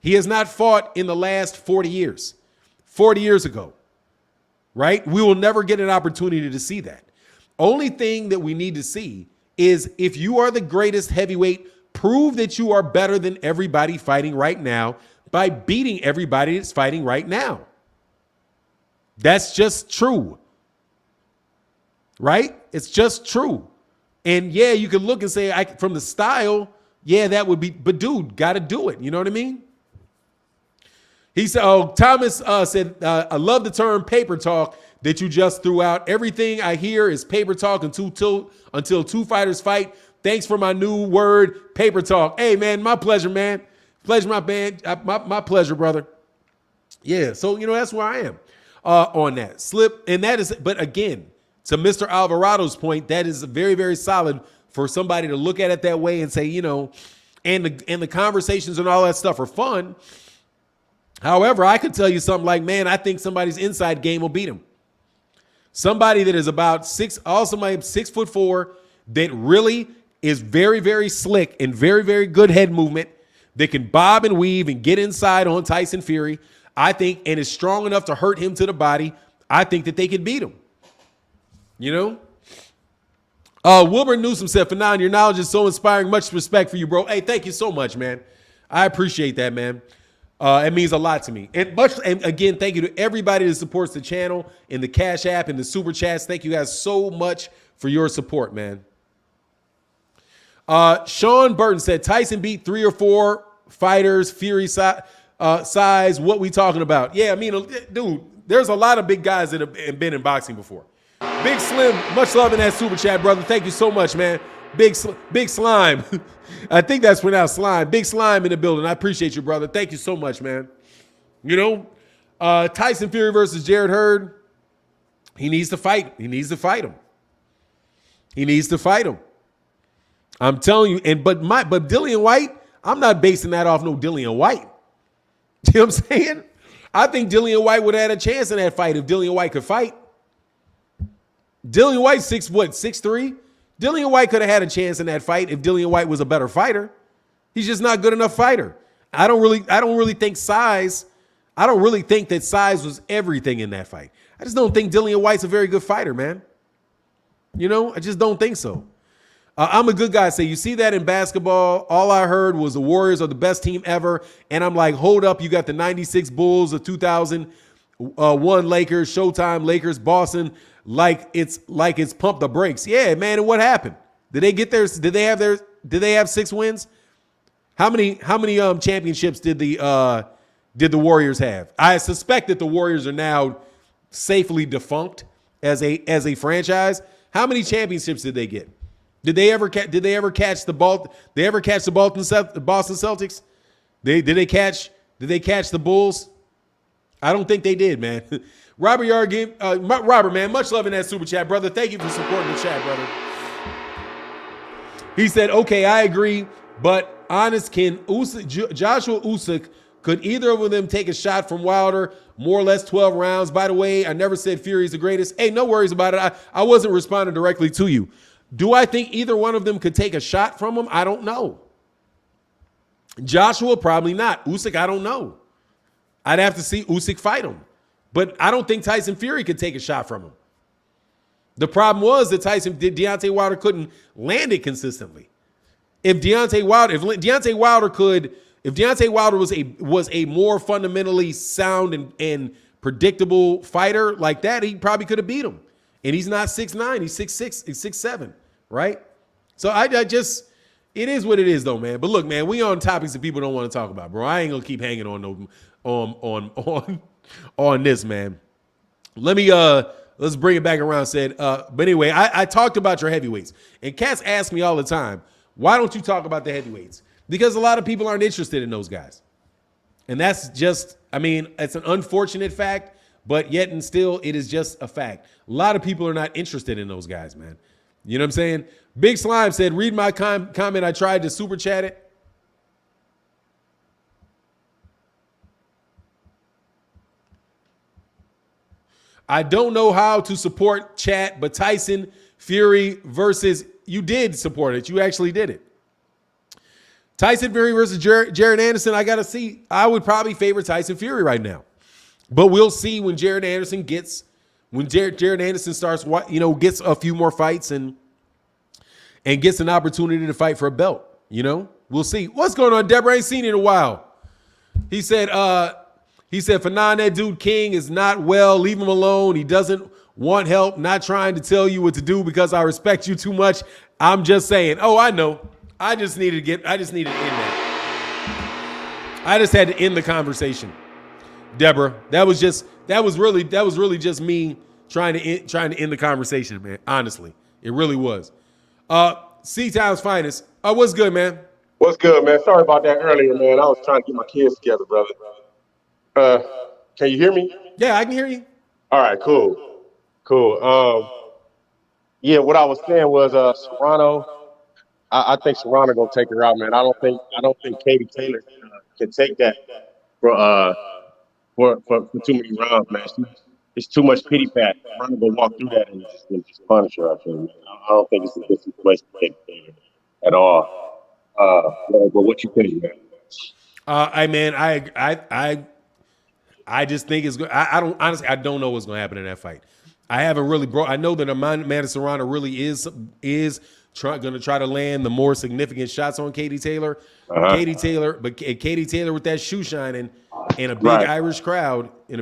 He has not fought in the last 40 years, 40 years ago, right? We will never get an opportunity to see that. Only thing that we need to see is if you are the greatest heavyweight, prove that you are better than everybody fighting right now by beating everybody that's fighting right now. That's just true, right? It's just true. And yeah, you can look and say, from the style, yeah, that would be, but dude, got to do it. You know what I mean? He said, Thomas said, I love the term paper talk that you just threw out. Everything I hear is paper talk until 2 fighters fight. Thanks for my new word, paper talk. Hey, man, my pleasure, man. Pleasure, my man. My pleasure, brother. Yeah, so, that's where I am on that. Slip, and that is, but again, to Mr. Alvarado's point, that is very, very solid for somebody to look at it that way and say, and the conversations and all that stuff are fun. However, I could tell you something like, man, I think somebody's inside game will beat him. Somebody that is about 6'4", that really is very, very slick and very, very good head movement, that can bob and weave and get inside on Tyson Fury, I think, and is strong enough to hurt him to the body. I think that they can beat him. Wilbur Newsom said, Phenom, your knowledge is so inspiring. Much respect for you, bro. Hey, thank you so much, man. I appreciate that, man. It means a lot to me. And again, thank you to everybody that supports the channel in the Cash App and the Super Chats. Thank you guys so much for your support, man. Sean Burton said, Tyson beat 3 or 4 fighters, Fury size. What we talking about? Yeah, I mean, dude, there's a lot of big guys that have been in boxing before. Big Slim, much love in that Super Chat, brother. Thank you so much, man. Big Slime. I think that's pronounced Slime. Big Slime in the building. I appreciate you, brother. Thank you so much, man. Tyson Fury versus Jarrett Hurd. He needs to fight. He needs to fight him. He needs to fight him. I'm telling you. But Dillian White, I'm not basing that off no Dillian White. You know what I'm saying? I think Dillian White would have had a chance in that fight if Dillian White could fight. Dillian White 6'3"? Dillian White could have had a chance in that fight if Dillian White was a better fighter. He's just not good enough fighter. I don't really think size. I don't really think that size was everything in that fight. I just don't think Dillian White's a very good fighter, man. You know, I just don't think so. I'm a good guy. Say, you see that in basketball, all I heard was the Warriors are the best team ever. And I'm like, hold up. You got the 96 Bulls, the 2001 Lakers, Showtime Lakers, Boston, like it's pump the brakes. Yeah, man. And what happened? Did they get theirs? Did they have 6 wins? How many championships did the Warriors have? I suspect that the Warriors are now safely defunct as a franchise. How many championships did they get? Did they ever catch the Boston Celtics? Did they catch the Bulls? I don't think they did, man. Robert Yard, Robert, man, much love in that super chat, brother. Thank you for supporting the chat, brother. He said, okay, I agree, but honest, Joshua Usyk, could either of them take a shot from Wilder? More or less 12 rounds. By the way, I never said Fury's the greatest. Hey, no worries about it. I wasn't responding directly to you. Do I think either one of them could take a shot from him? I don't know. Joshua, probably not. Usyk, I don't know. I'd have to see Usyk fight him. But I don't think Tyson Fury could take a shot from him. The problem was that Deontay Wilder couldn't land it consistently. If Deontay Wilder was a more fundamentally sound and predictable fighter like that, he probably could have beat him. And he's not 6'9", he's 6'6", he's 6'7", right? So I just, it is what it is though, man. But look, man, we on topics that people don't want to talk about, bro. I ain't gonna keep hanging on this, man. Let me let's bring it back around. But anyway, I talked about your heavyweights, and cats ask me all the time, why don't you talk about the heavyweights? Because a lot of people aren't interested in those guys. And that's just, I mean, it's an unfortunate fact, but yet and still it is just a fact. A lot of people are not interested in those guys, man. You know what I'm saying? Big Slime said, read my comment. I tried to super chat it. I don't know how to support chat, but Tyson Fury versus, you did support it. You actually did it. Tyson Fury versus Jared Anderson, I got to see. I would probably favor Tyson Fury right now. But we'll see when Jared Anderson starts, gets a few more fights and gets an opportunity to fight for a belt. You know, we'll see. What's going on, Deborah? I ain't seen you in a while. He said, Phenom, that dude King is not well. Leave him alone. He doesn't want help. Not trying to tell you what to do because I respect you too much. I'm just saying. Oh, I know. I just needed to end that. I just had to end the conversation, Deborah. That was really just me trying to end the conversation, man. Honestly, it really was. C-Town's finest. What's good, man? What's good, man? Sorry about that earlier, man. I was trying to get my kids together, brother. Can you hear me? Yeah, I can hear you. All right, cool. Yeah, what I was saying was Serrano. I think Serrano gonna take her out, man. I don't think Katie Taylor can take that for too many rounds, man. It's too much pity pat. Serrano gonna walk through that and just punish her. I feel, man. I don't think it's a good situation for Katie Taylor at all. But what you think, man? I just think it's good. I don't know what's going to happen in that fight. I haven't really I know that Amanda Serrano really is going to try to land the more significant shots on Katie Taylor. Katie Taylor with that shoe shining in a big Irish crowd. I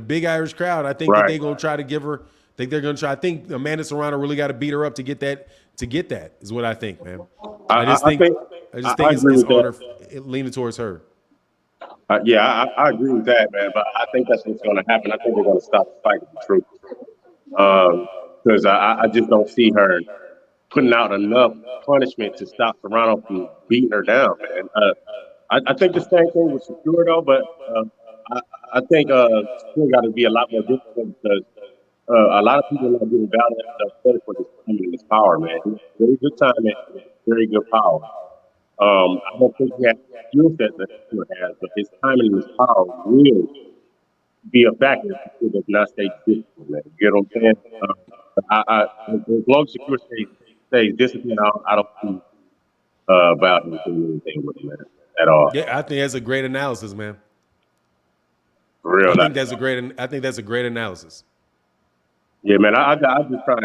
think that they're going to try to give her. I think Amanda Serrano really got to beat her up to get that. Is what I think, man. I just think it's on her, leaning towards her. Yeah, I agree with that, man. But I think that's what's going to happen. I think they're going to stop the fight with the truth. Because I just don't see her putting out enough punishment to stop Serrano from beating her down, man. I think the same thing with Shakur, though, but I think Shakur got to be a lot more difficult because a lot of people are not getting Valdez credit for his timing and his power, man. He's very good timing, very good power. I don't think he has the skill set that Shakur has, but his timing and his power really be a factor if he does not stay disciplined, man. You get what I'm saying? As long as Shakur stays disciplined, I don't see Valdez doing anything with him, man, at all. Yeah, I think that's a great analysis, man. For real, I think that's a great analysis. Yeah, man. I just try.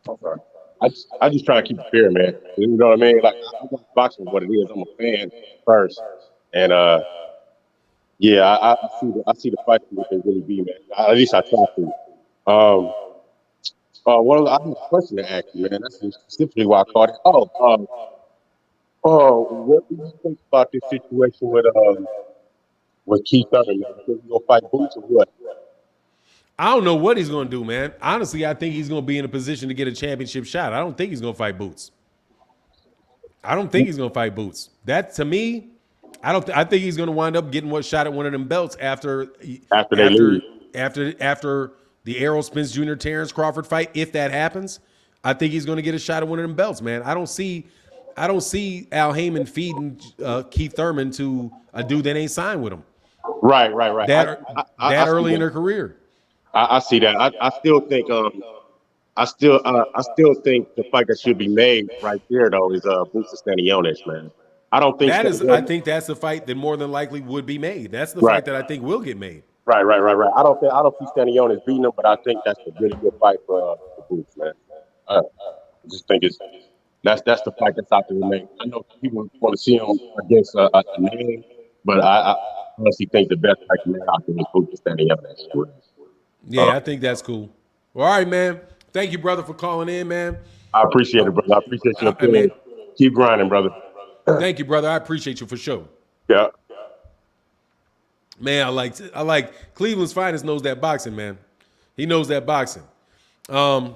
I'm sorry. I just try to keep it fair, man. You know what I mean? Like I watch boxing what it is. I'm a fan first, and yeah, I see the fight for what they really be, man. At least I try to. Well, I have a question to ask you, man. That's specifically why I called it. What do you think about this situation with Keith Thurman? Man? Is he gonna fight Boots or what? I don't know what he's going to do, man. Honestly, I think he's going to be in a position to get a championship shot. I don't think he's going to fight Boots. That, to me, I think he's going to wind up getting what shot at one of them belts after the Errol Spence Jr. Terence Crawford fight. If that happens, I think he's going to get a shot at one of them belts, man. I don't see Al Heyman feeding Keith Thurman to a dude that ain't signed with him. Right. That early in their career. I see that. I still think I still think the fight that should be made right there though is Boots Stanionis, man. I don't think I think that's the fight that more than likely would be made. That's the fight that I think will get made. Right. I don't see Stanionis beating him, but I think that's a really good fight for Boots, man. I just think that's the fight that's out there to make. I know people want to see him against a name, but I honestly think the best fight to make out there is Boots Stanionis. Yeah, I think that's cool. Well, all right, man. Thank you, brother, for calling in, man. I appreciate it, brother. I appreciate your opinion. Keep grinding, brother. Thank you, brother. I appreciate you for sure. Yeah. Man, I like Cleveland's finest knows that boxing, man. He knows that boxing. All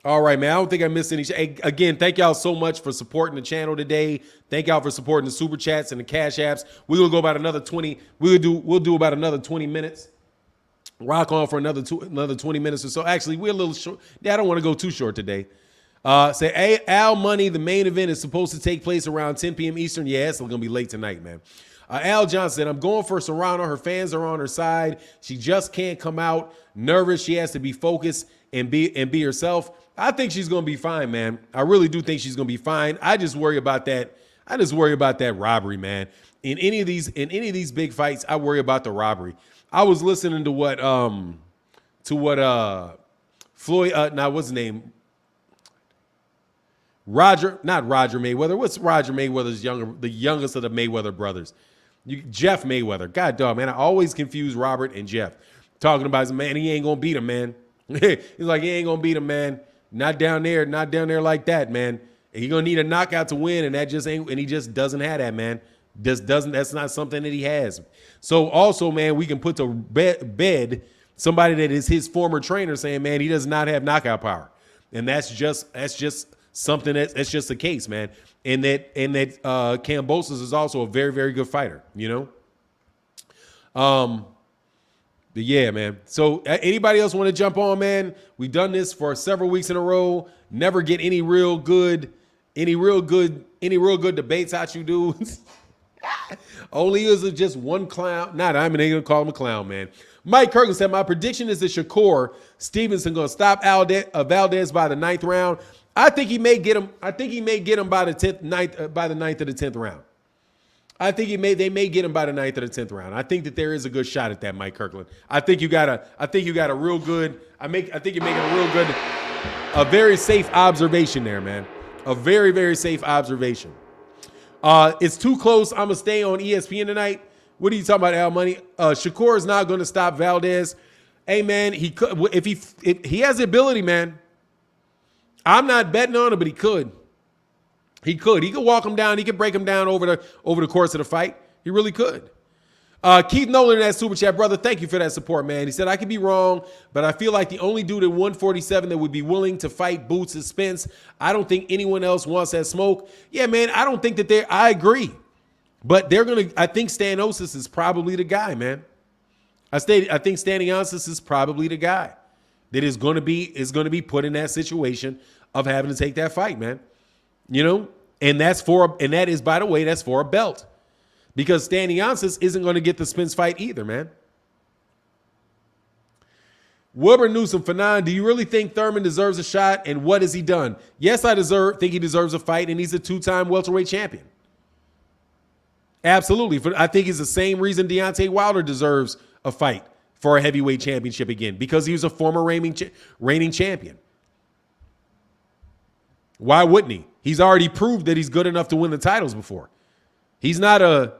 right, man. I don't think I missed any. Hey, again, thank y'all so much for supporting the channel today. Thank y'all for supporting the super chats and the cash apps. We're gonna go about another 20. We'll do about another 20 minutes. Rock on for another 20 minutes or so. Actually, we're a little short. Yeah, I don't want to go too short today. Say, hey, Al Money, the main event is supposed to take place around 10 p.m. Eastern. Yeah, it's going to be late tonight, man. Al Johnson, I'm going for Serrano. Her fans are on her side. She just can't come out. Nervous. She has to be focused and be herself. I think she's going to be fine, man. I really do think she's going to be fine. I just worry about that. Robbery, man. In any of these big fights, I worry about the robbery. I was listening to what Floyd, what's his name? Not Roger Mayweather. What's Roger Mayweather's the youngest of the Mayweather brothers? Jeff Mayweather. God dog, man. I always confuse Robert and Jeff. Talking about, man, he ain't gonna beat him, man. He's like, he ain't gonna beat him, man. Not down there like that, man. He gonna need a knockout to win, and he just doesn't have that, man. That's not something that he has. So also, man, we can put to bed somebody that is his former trainer saying, man, he does not have knockout power. And that's just something that's just the case, man. And that Kambosos is also a very, very good fighter, you know? But yeah, man. So anybody else want to jump on, man? We've done this for several weeks in a row. Never get any real good debates out you dudes. Only is it just one clown. I'm even gonna call him a clown, man. Mike Kirkland said, my prediction is that Shakur Stevenson gonna stop Valdez by the 9th round. I think he may get him. I think he may get him by the 9th or the 10th round. I think they may get him by the 9th or the 10th round. I think that there is a good shot at that, Mike Kirkland. I think you got a real good. I think you're making a very safe observation there, man. A very, very safe observation. It's too close. I'm gonna stay on ESPN tonight. What are you talking about, Al Money? Shakur is not going to stop Valdez. Hey, man, he could if he has the ability, man. I'm not betting on it, but he could. He could walk him down. He could break him down over the course of the fight. He really could. Keith Nolan in that super chat, brother, thank you for that support, man. He said, I could be wrong, but I feel like the only dude at 147 that would be willing to fight Boots is Spence. I don't think anyone else wants that smoke. Yeah, man, I don't think that I agree. But I think Stanionis is probably the guy, man. I think Stanionis is probably the guy that is going to be put in that situation of having to take that fight, man. You know, and that is, by the way, that's for a belt. Because Stanionis isn't going to get the Spence fight either, man. Wilbur Newsom, Phenom, do you really think Thurman deserves a shot, and what has he done? Yes, I think he deserves a fight, and he's a 2-time welterweight champion. Absolutely. I think it's the same reason Deontay Wilder deserves a fight for a heavyweight championship again, because he was a former reigning champion. Why wouldn't he? He's already proved that he's good enough to win the titles before. He's not a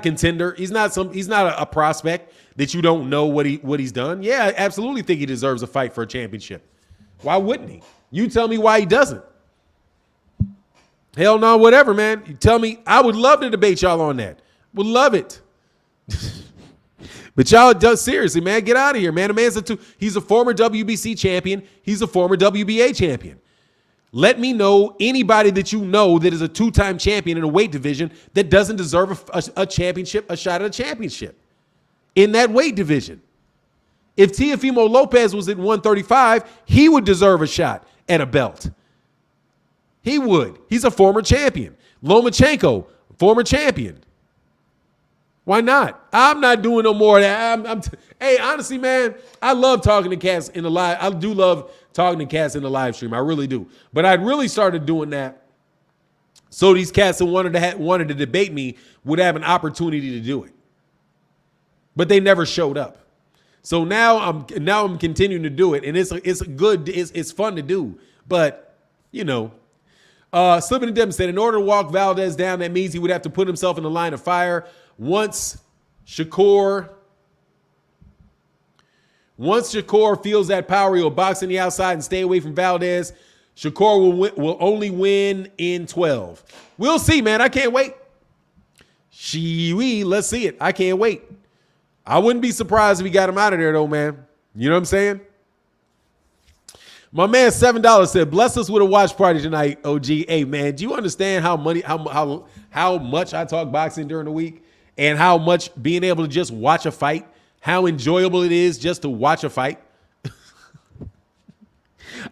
contender. He's not a prospect that you don't know what he's done. Yeah, I absolutely think he deserves a fight for a championship. Why wouldn't he? You tell me why he doesn't. Hell no, whatever, man. You tell me. I would love to debate y'all on that. Would love it. But y'all, seriously, man, get out of here, man. The man's he's a former WBC champion. He's a former WBA champion. Let me know anybody that you know that is a 2-time champion in a weight division that doesn't deserve a championship, a shot at a championship in that weight division. If Teofimo Lopez was at 135, he would deserve a shot at a belt. He would. He's a former champion. Lomachenko, former champion. Why not? I'm not doing no more of that. Hey, honestly, man, I love talking to cats in the live. I do love talking to cats in the live stream. I really do. But I really started doing that so these cats that wanted to debate me would have an opportunity to do it. But they never showed up. So now I'm continuing to do it, and it's fun to do. But you know, Slipping and Devin said, in order to walk Valdez down, that means he would have to put himself in the line of fire. Once Shakur feels that power, he'll box on the outside and stay away from Valdez. Shakur will only win in 12. We'll see, man. I can't wait. Let's see it. I can't wait. I wouldn't be surprised if we got him out of there, though, man. You know what I'm saying? My man $7 said, bless us with a watch party tonight, OG. Hey, man, do you understand how much I talk boxing during the week and how much being able to just watch a fight, how enjoyable it is just to watch a fight?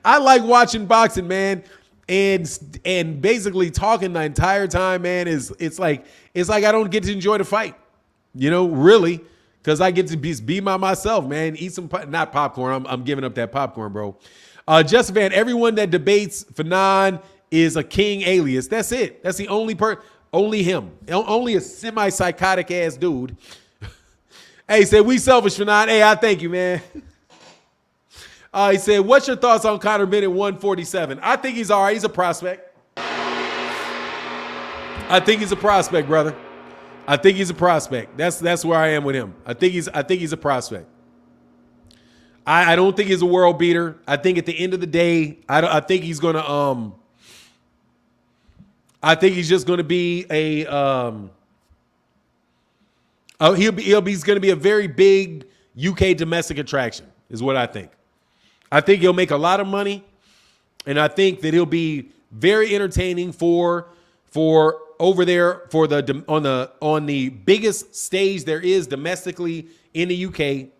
I like watching boxing, man, and basically talking the entire time, man. It's like I don't get to enjoy the fight, you know, really, because I get to be by myself, man. Eat some not popcorn. I'm giving up that popcorn, bro. Justin Van, everyone that debates Phenom is a king alias. That's it. That's the only him. Only a semi-psychotic ass dude. Hey, he said, we selfish, Phenom. Hey, I thank you, man. He said, what's your thoughts on Conor Bennett 147? I think he's all right. He's a prospect. I think he's a prospect, brother. I think he's a prospect. That's where I am with him. I think he's a prospect. I don't think he's a world beater. I think at the end of the day, I think he's gonna I think he's just gonna be a he's gonna be a very big UK domestic attraction, is what I think. I think he'll make a lot of money, and I think that he'll be very entertaining for over there for on the biggest stage there is domestically in the UK.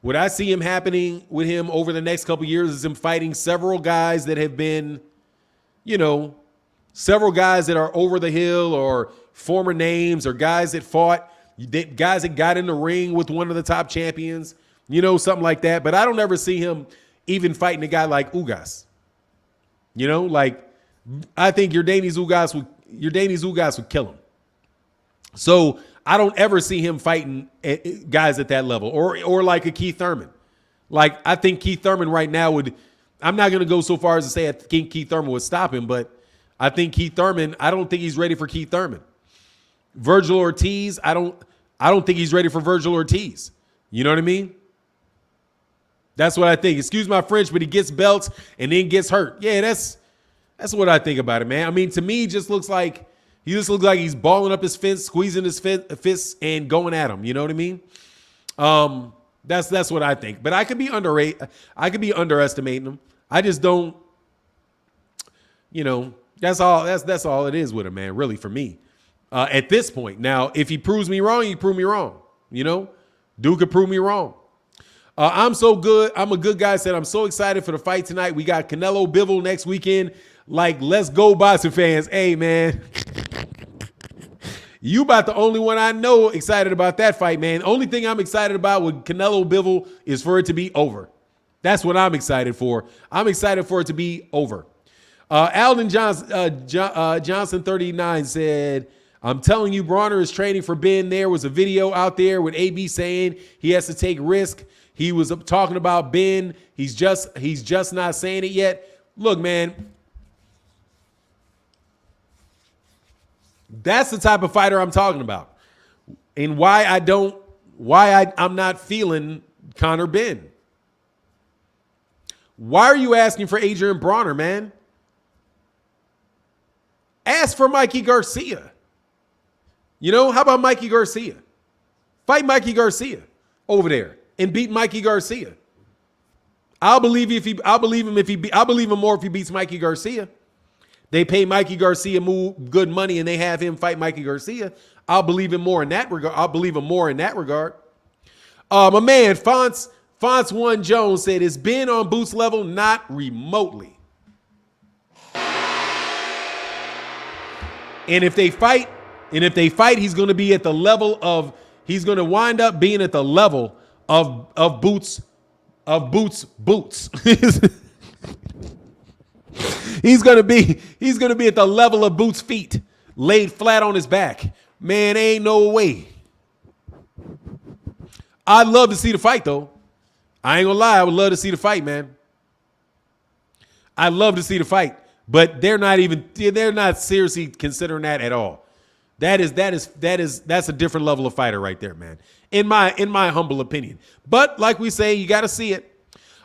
What I see him happening with him over the next couple of years is him fighting several guys that have been, you know, several guys that are over the hill or former names or guys that guys that got in the ring with one of the top champions, you know, something like that. But I don't ever see him even fighting a guy like Ugas. You know, like I think Yordenis Ugas would kill him. So I don't ever see him fighting guys at that level or like a Keith Thurman. Like I think Keith Thurman right now I'm not going to go so far as to say I think Keith Thurman would stop him, but I think Keith Thurman, I don't think he's ready for Keith Thurman. Virgil Ortiz, I don't think he's ready for Virgil Ortiz. You know what I mean? That's what I think. Excuse my French, but he gets belts and then gets hurt. Yeah, that's what I think about it, man. I mean, to me, he just looks like he's balling up his fist, squeezing his fists, and going at him. You know what I mean? That's what I think. But I could be underrated. I could be underestimating him. I just don't. You know, that's all it is with him, man. Really, for me, at this point. Now, if he proves me wrong, he proved me wrong. You know, Duke could prove me wrong. I'm so good. I'm a good guy. Said I'm so excited for the fight tonight. We got Canelo Bivol next weekend. Like, let's go, boxing fans. Hey, man. You about the only one I know excited about that fight, man. Only thing I'm excited about with Canelo Bivol is for it to be over. That's what I'm excited for. I'm excited for it to be over. Alden Johnson 39 said, I'm telling you, Bronner is training for Ben. There was a video out there with AB saying he has to take risk. He was talking about Ben. He's just not saying it yet. Look, man, that's the type of fighter I'm talking about, and why I'm not feeling Conor Ben. Why are you asking for Adrian Bronner, man? Ask for Mikey Garcia. You know, how about Mikey Garcia? Fight Mikey Garcia over there and beat Mikey Garcia. I'll believe him more if he beats Mikey Garcia. They pay Mikey Garcia good money and they have him fight Mikey Garcia. I'll believe him more in that regard. My man Fonts One Jones said, "Is Ben on Boots level? Not remotely." And if they fight, he's going to be at the level of. He's going to wind up being at the level of Boots. He's gonna be at the level of Boots' feet, laid flat on his back. Man, ain't no way. I'd love to see the fight, though. I ain't gonna lie, I would love to see the fight, man. I'd love to see the fight, but they're not seriously considering that at all. That's a different level of fighter right there, man. In my humble opinion. But like we say, you got to see it.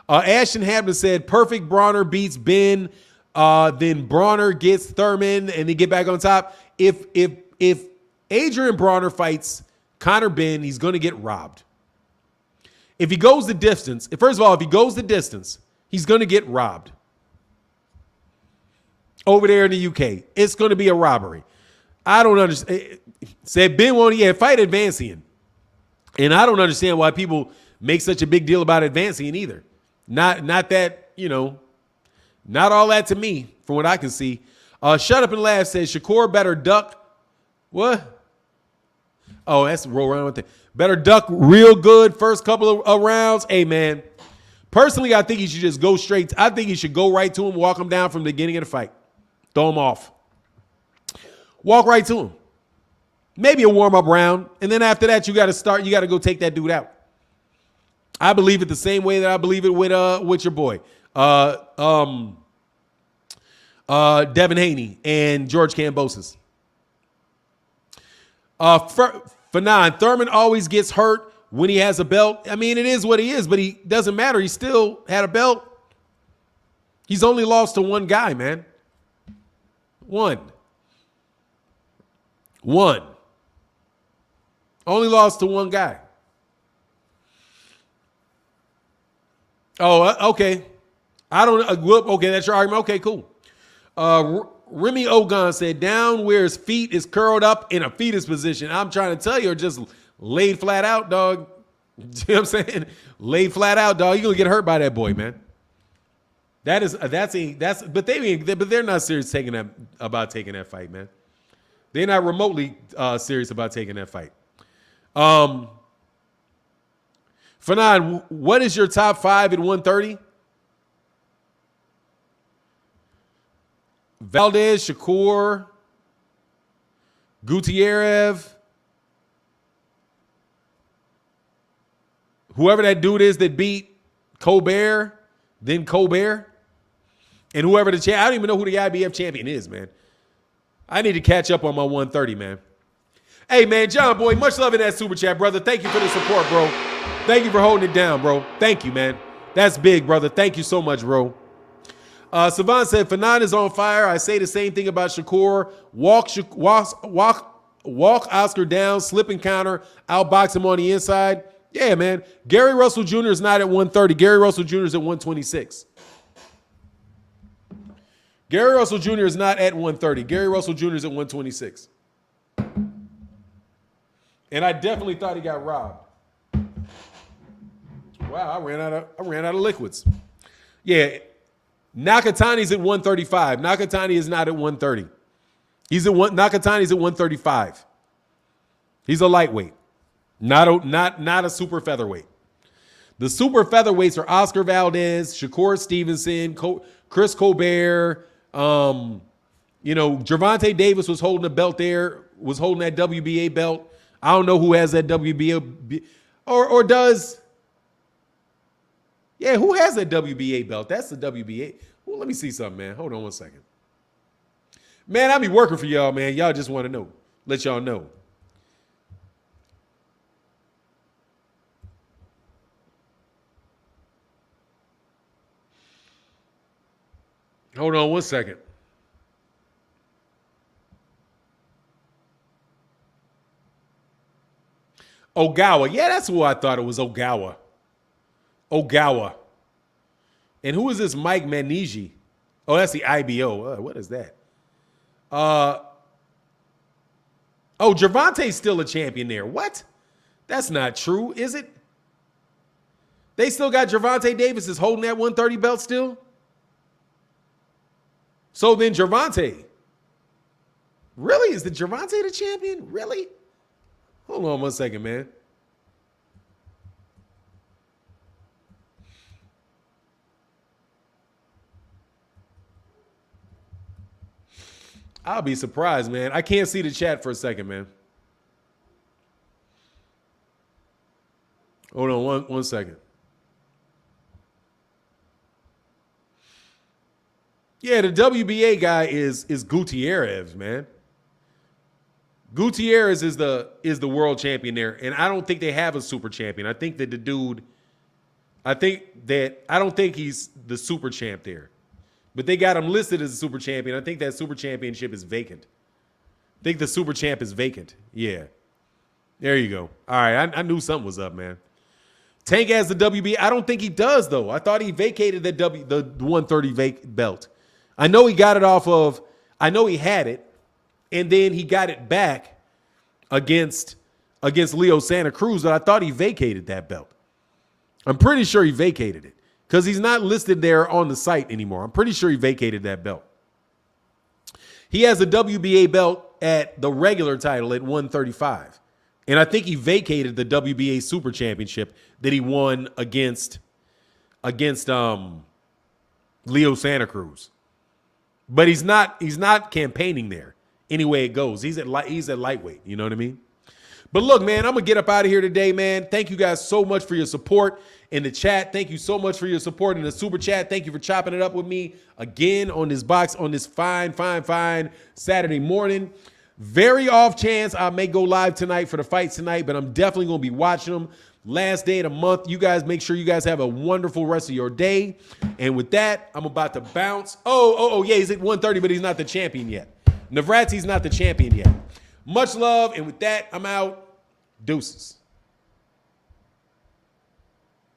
Ashton Hampton said, perfect Bronner beats Ben, then Bronner gets Thurman, and they get back on top. If Adrian Bronner fights Conor Ben, he's going to get robbed. If he goes the distance, he's going to get robbed. Over there in the UK, it's going to be a robbery. I don't understand. Said Ben won't fight Advancing. And I don't understand why people make such a big deal about Advancing either. Not that, not all that to me, from what I can see. Shut Up and Laugh says Shakur better duck. What? Oh, that's roll around with it. Better duck real good first couple of rounds. Hey, man. Personally, I think he should just go straight. I think he should go right to him, walk him down from the beginning of the fight. Throw him off. Walk right to him. Maybe a warm-up round. And then after that, you got to go take that dude out. I believe it the same way that I believe it with your boy. Devin Haney and George Kambosos. For 9, Thurman always gets hurt when he has a belt. I mean, it is what he is, but he doesn't matter. He still had a belt. He's only lost to one guy, man. One. Only lost to one guy. Oh, okay. I don't. Okay, that's your argument. Okay, cool. Remy Ogon said, down where his feet is curled up in a fetus position. I'm trying to tell you, or just laid flat out, dog. You know what I'm saying? Laid flat out, dog. You're gonna get hurt by that boy, man. But they're not serious about taking that fight, man. They're not remotely serious about taking that fight. For 9, what is your top 5 at 130? Valdez, Shakur, Gutierrez, whoever that dude is that beat Colbert, then Colbert, and whoever the champ. I don't even know who the IBF champion is, man. I need to catch up on my 130, man. Hey, man, John Boy, much love in that super chat, brother. Thank you for the support, bro. Thank you for holding it down, bro. Thank you, man. That's big, brother. Thank you so much, bro. Savant said, Fanon is on fire. I say the same thing about Shakur. Walk Oscar down, slip and counter, outbox him on the inside. Yeah, man. Gary Russell Jr. is not at 130. Gary Russell Jr. is at 126. Gary Russell Jr. is not at 130. Gary Russell Jr. is at 126. And I definitely thought he got robbed. Wow, I ran out of liquids. Yeah. Nakatani's at 135. Nakatani is not at 130. Nakatani's at 135. He's a lightweight, not a super featherweight. The super featherweights are Oscar Valdez, Shakur Stevenson, Chris Colbert. Gervonta Davis was holding the belt there, was holding that WBA belt. I don't know who has that WBA or does. Yeah, who has that WBA belt? That's the WBA. Well, let me see something, man. Hold on one second. Man, I be working for y'all, man. Y'all just want to know. Let y'all know. Hold on one second. Ogawa. Yeah, that's who I thought it was. Ogawa. And who is this Mike Maniji? Oh, that's the IBO. What is that? Gervonta's still a champion there. What? That's not true, is it? They still got Gervonta Davis is holding that 130 belt still? So then Gervonta. Really? Is the Gervonta the champion? Really? Hold on one second, man. I'll be surprised, man. I can't see the chat for a second, man. Hold on one second. Yeah, the WBA guy is Gutierrez, man. Gutierrez is the world champion there, and I don't think they have a super champion. I think that I don't think he's the super champ there. But they got him listed as a super champion. I think that super championship is vacant. I think the super champ is vacant. Yeah. There you go. All right. I knew something was up, man. Tank has the WB. I don't think he does, though. I thought he vacated the 130 belt. I know he got it I know he had it, and then he got it back against Leo Santa Cruz, but I thought he vacated that belt. I'm pretty sure he vacated it. Because he's not listed there on the site anymore. I'm pretty sure he vacated that belt. He has a WBA belt at the regular title at 135. And I think he vacated the WBA Super Championship that he won against Leo Santa Cruz. But he's not campaigning there any way it goes. He's at lightweight. You know what I mean? But look, man, I'm going to get up out of here today, man. Thank you guys so much for your support in the chat. Thank you so much for your support in the super chat. Thank you for chopping it up with me again on this box on this fine Saturday morning. Very off chance I may go live tonight for the fights tonight, but I'm definitely going to be watching them. Last day of the month. You guys make sure you guys have a wonderful rest of your day. And with that, I'm about to bounce. Oh, yeah, he's at 130, but he's not the champion yet. Navratil's not the champion yet. Much love, and with that, I'm out. Deuces.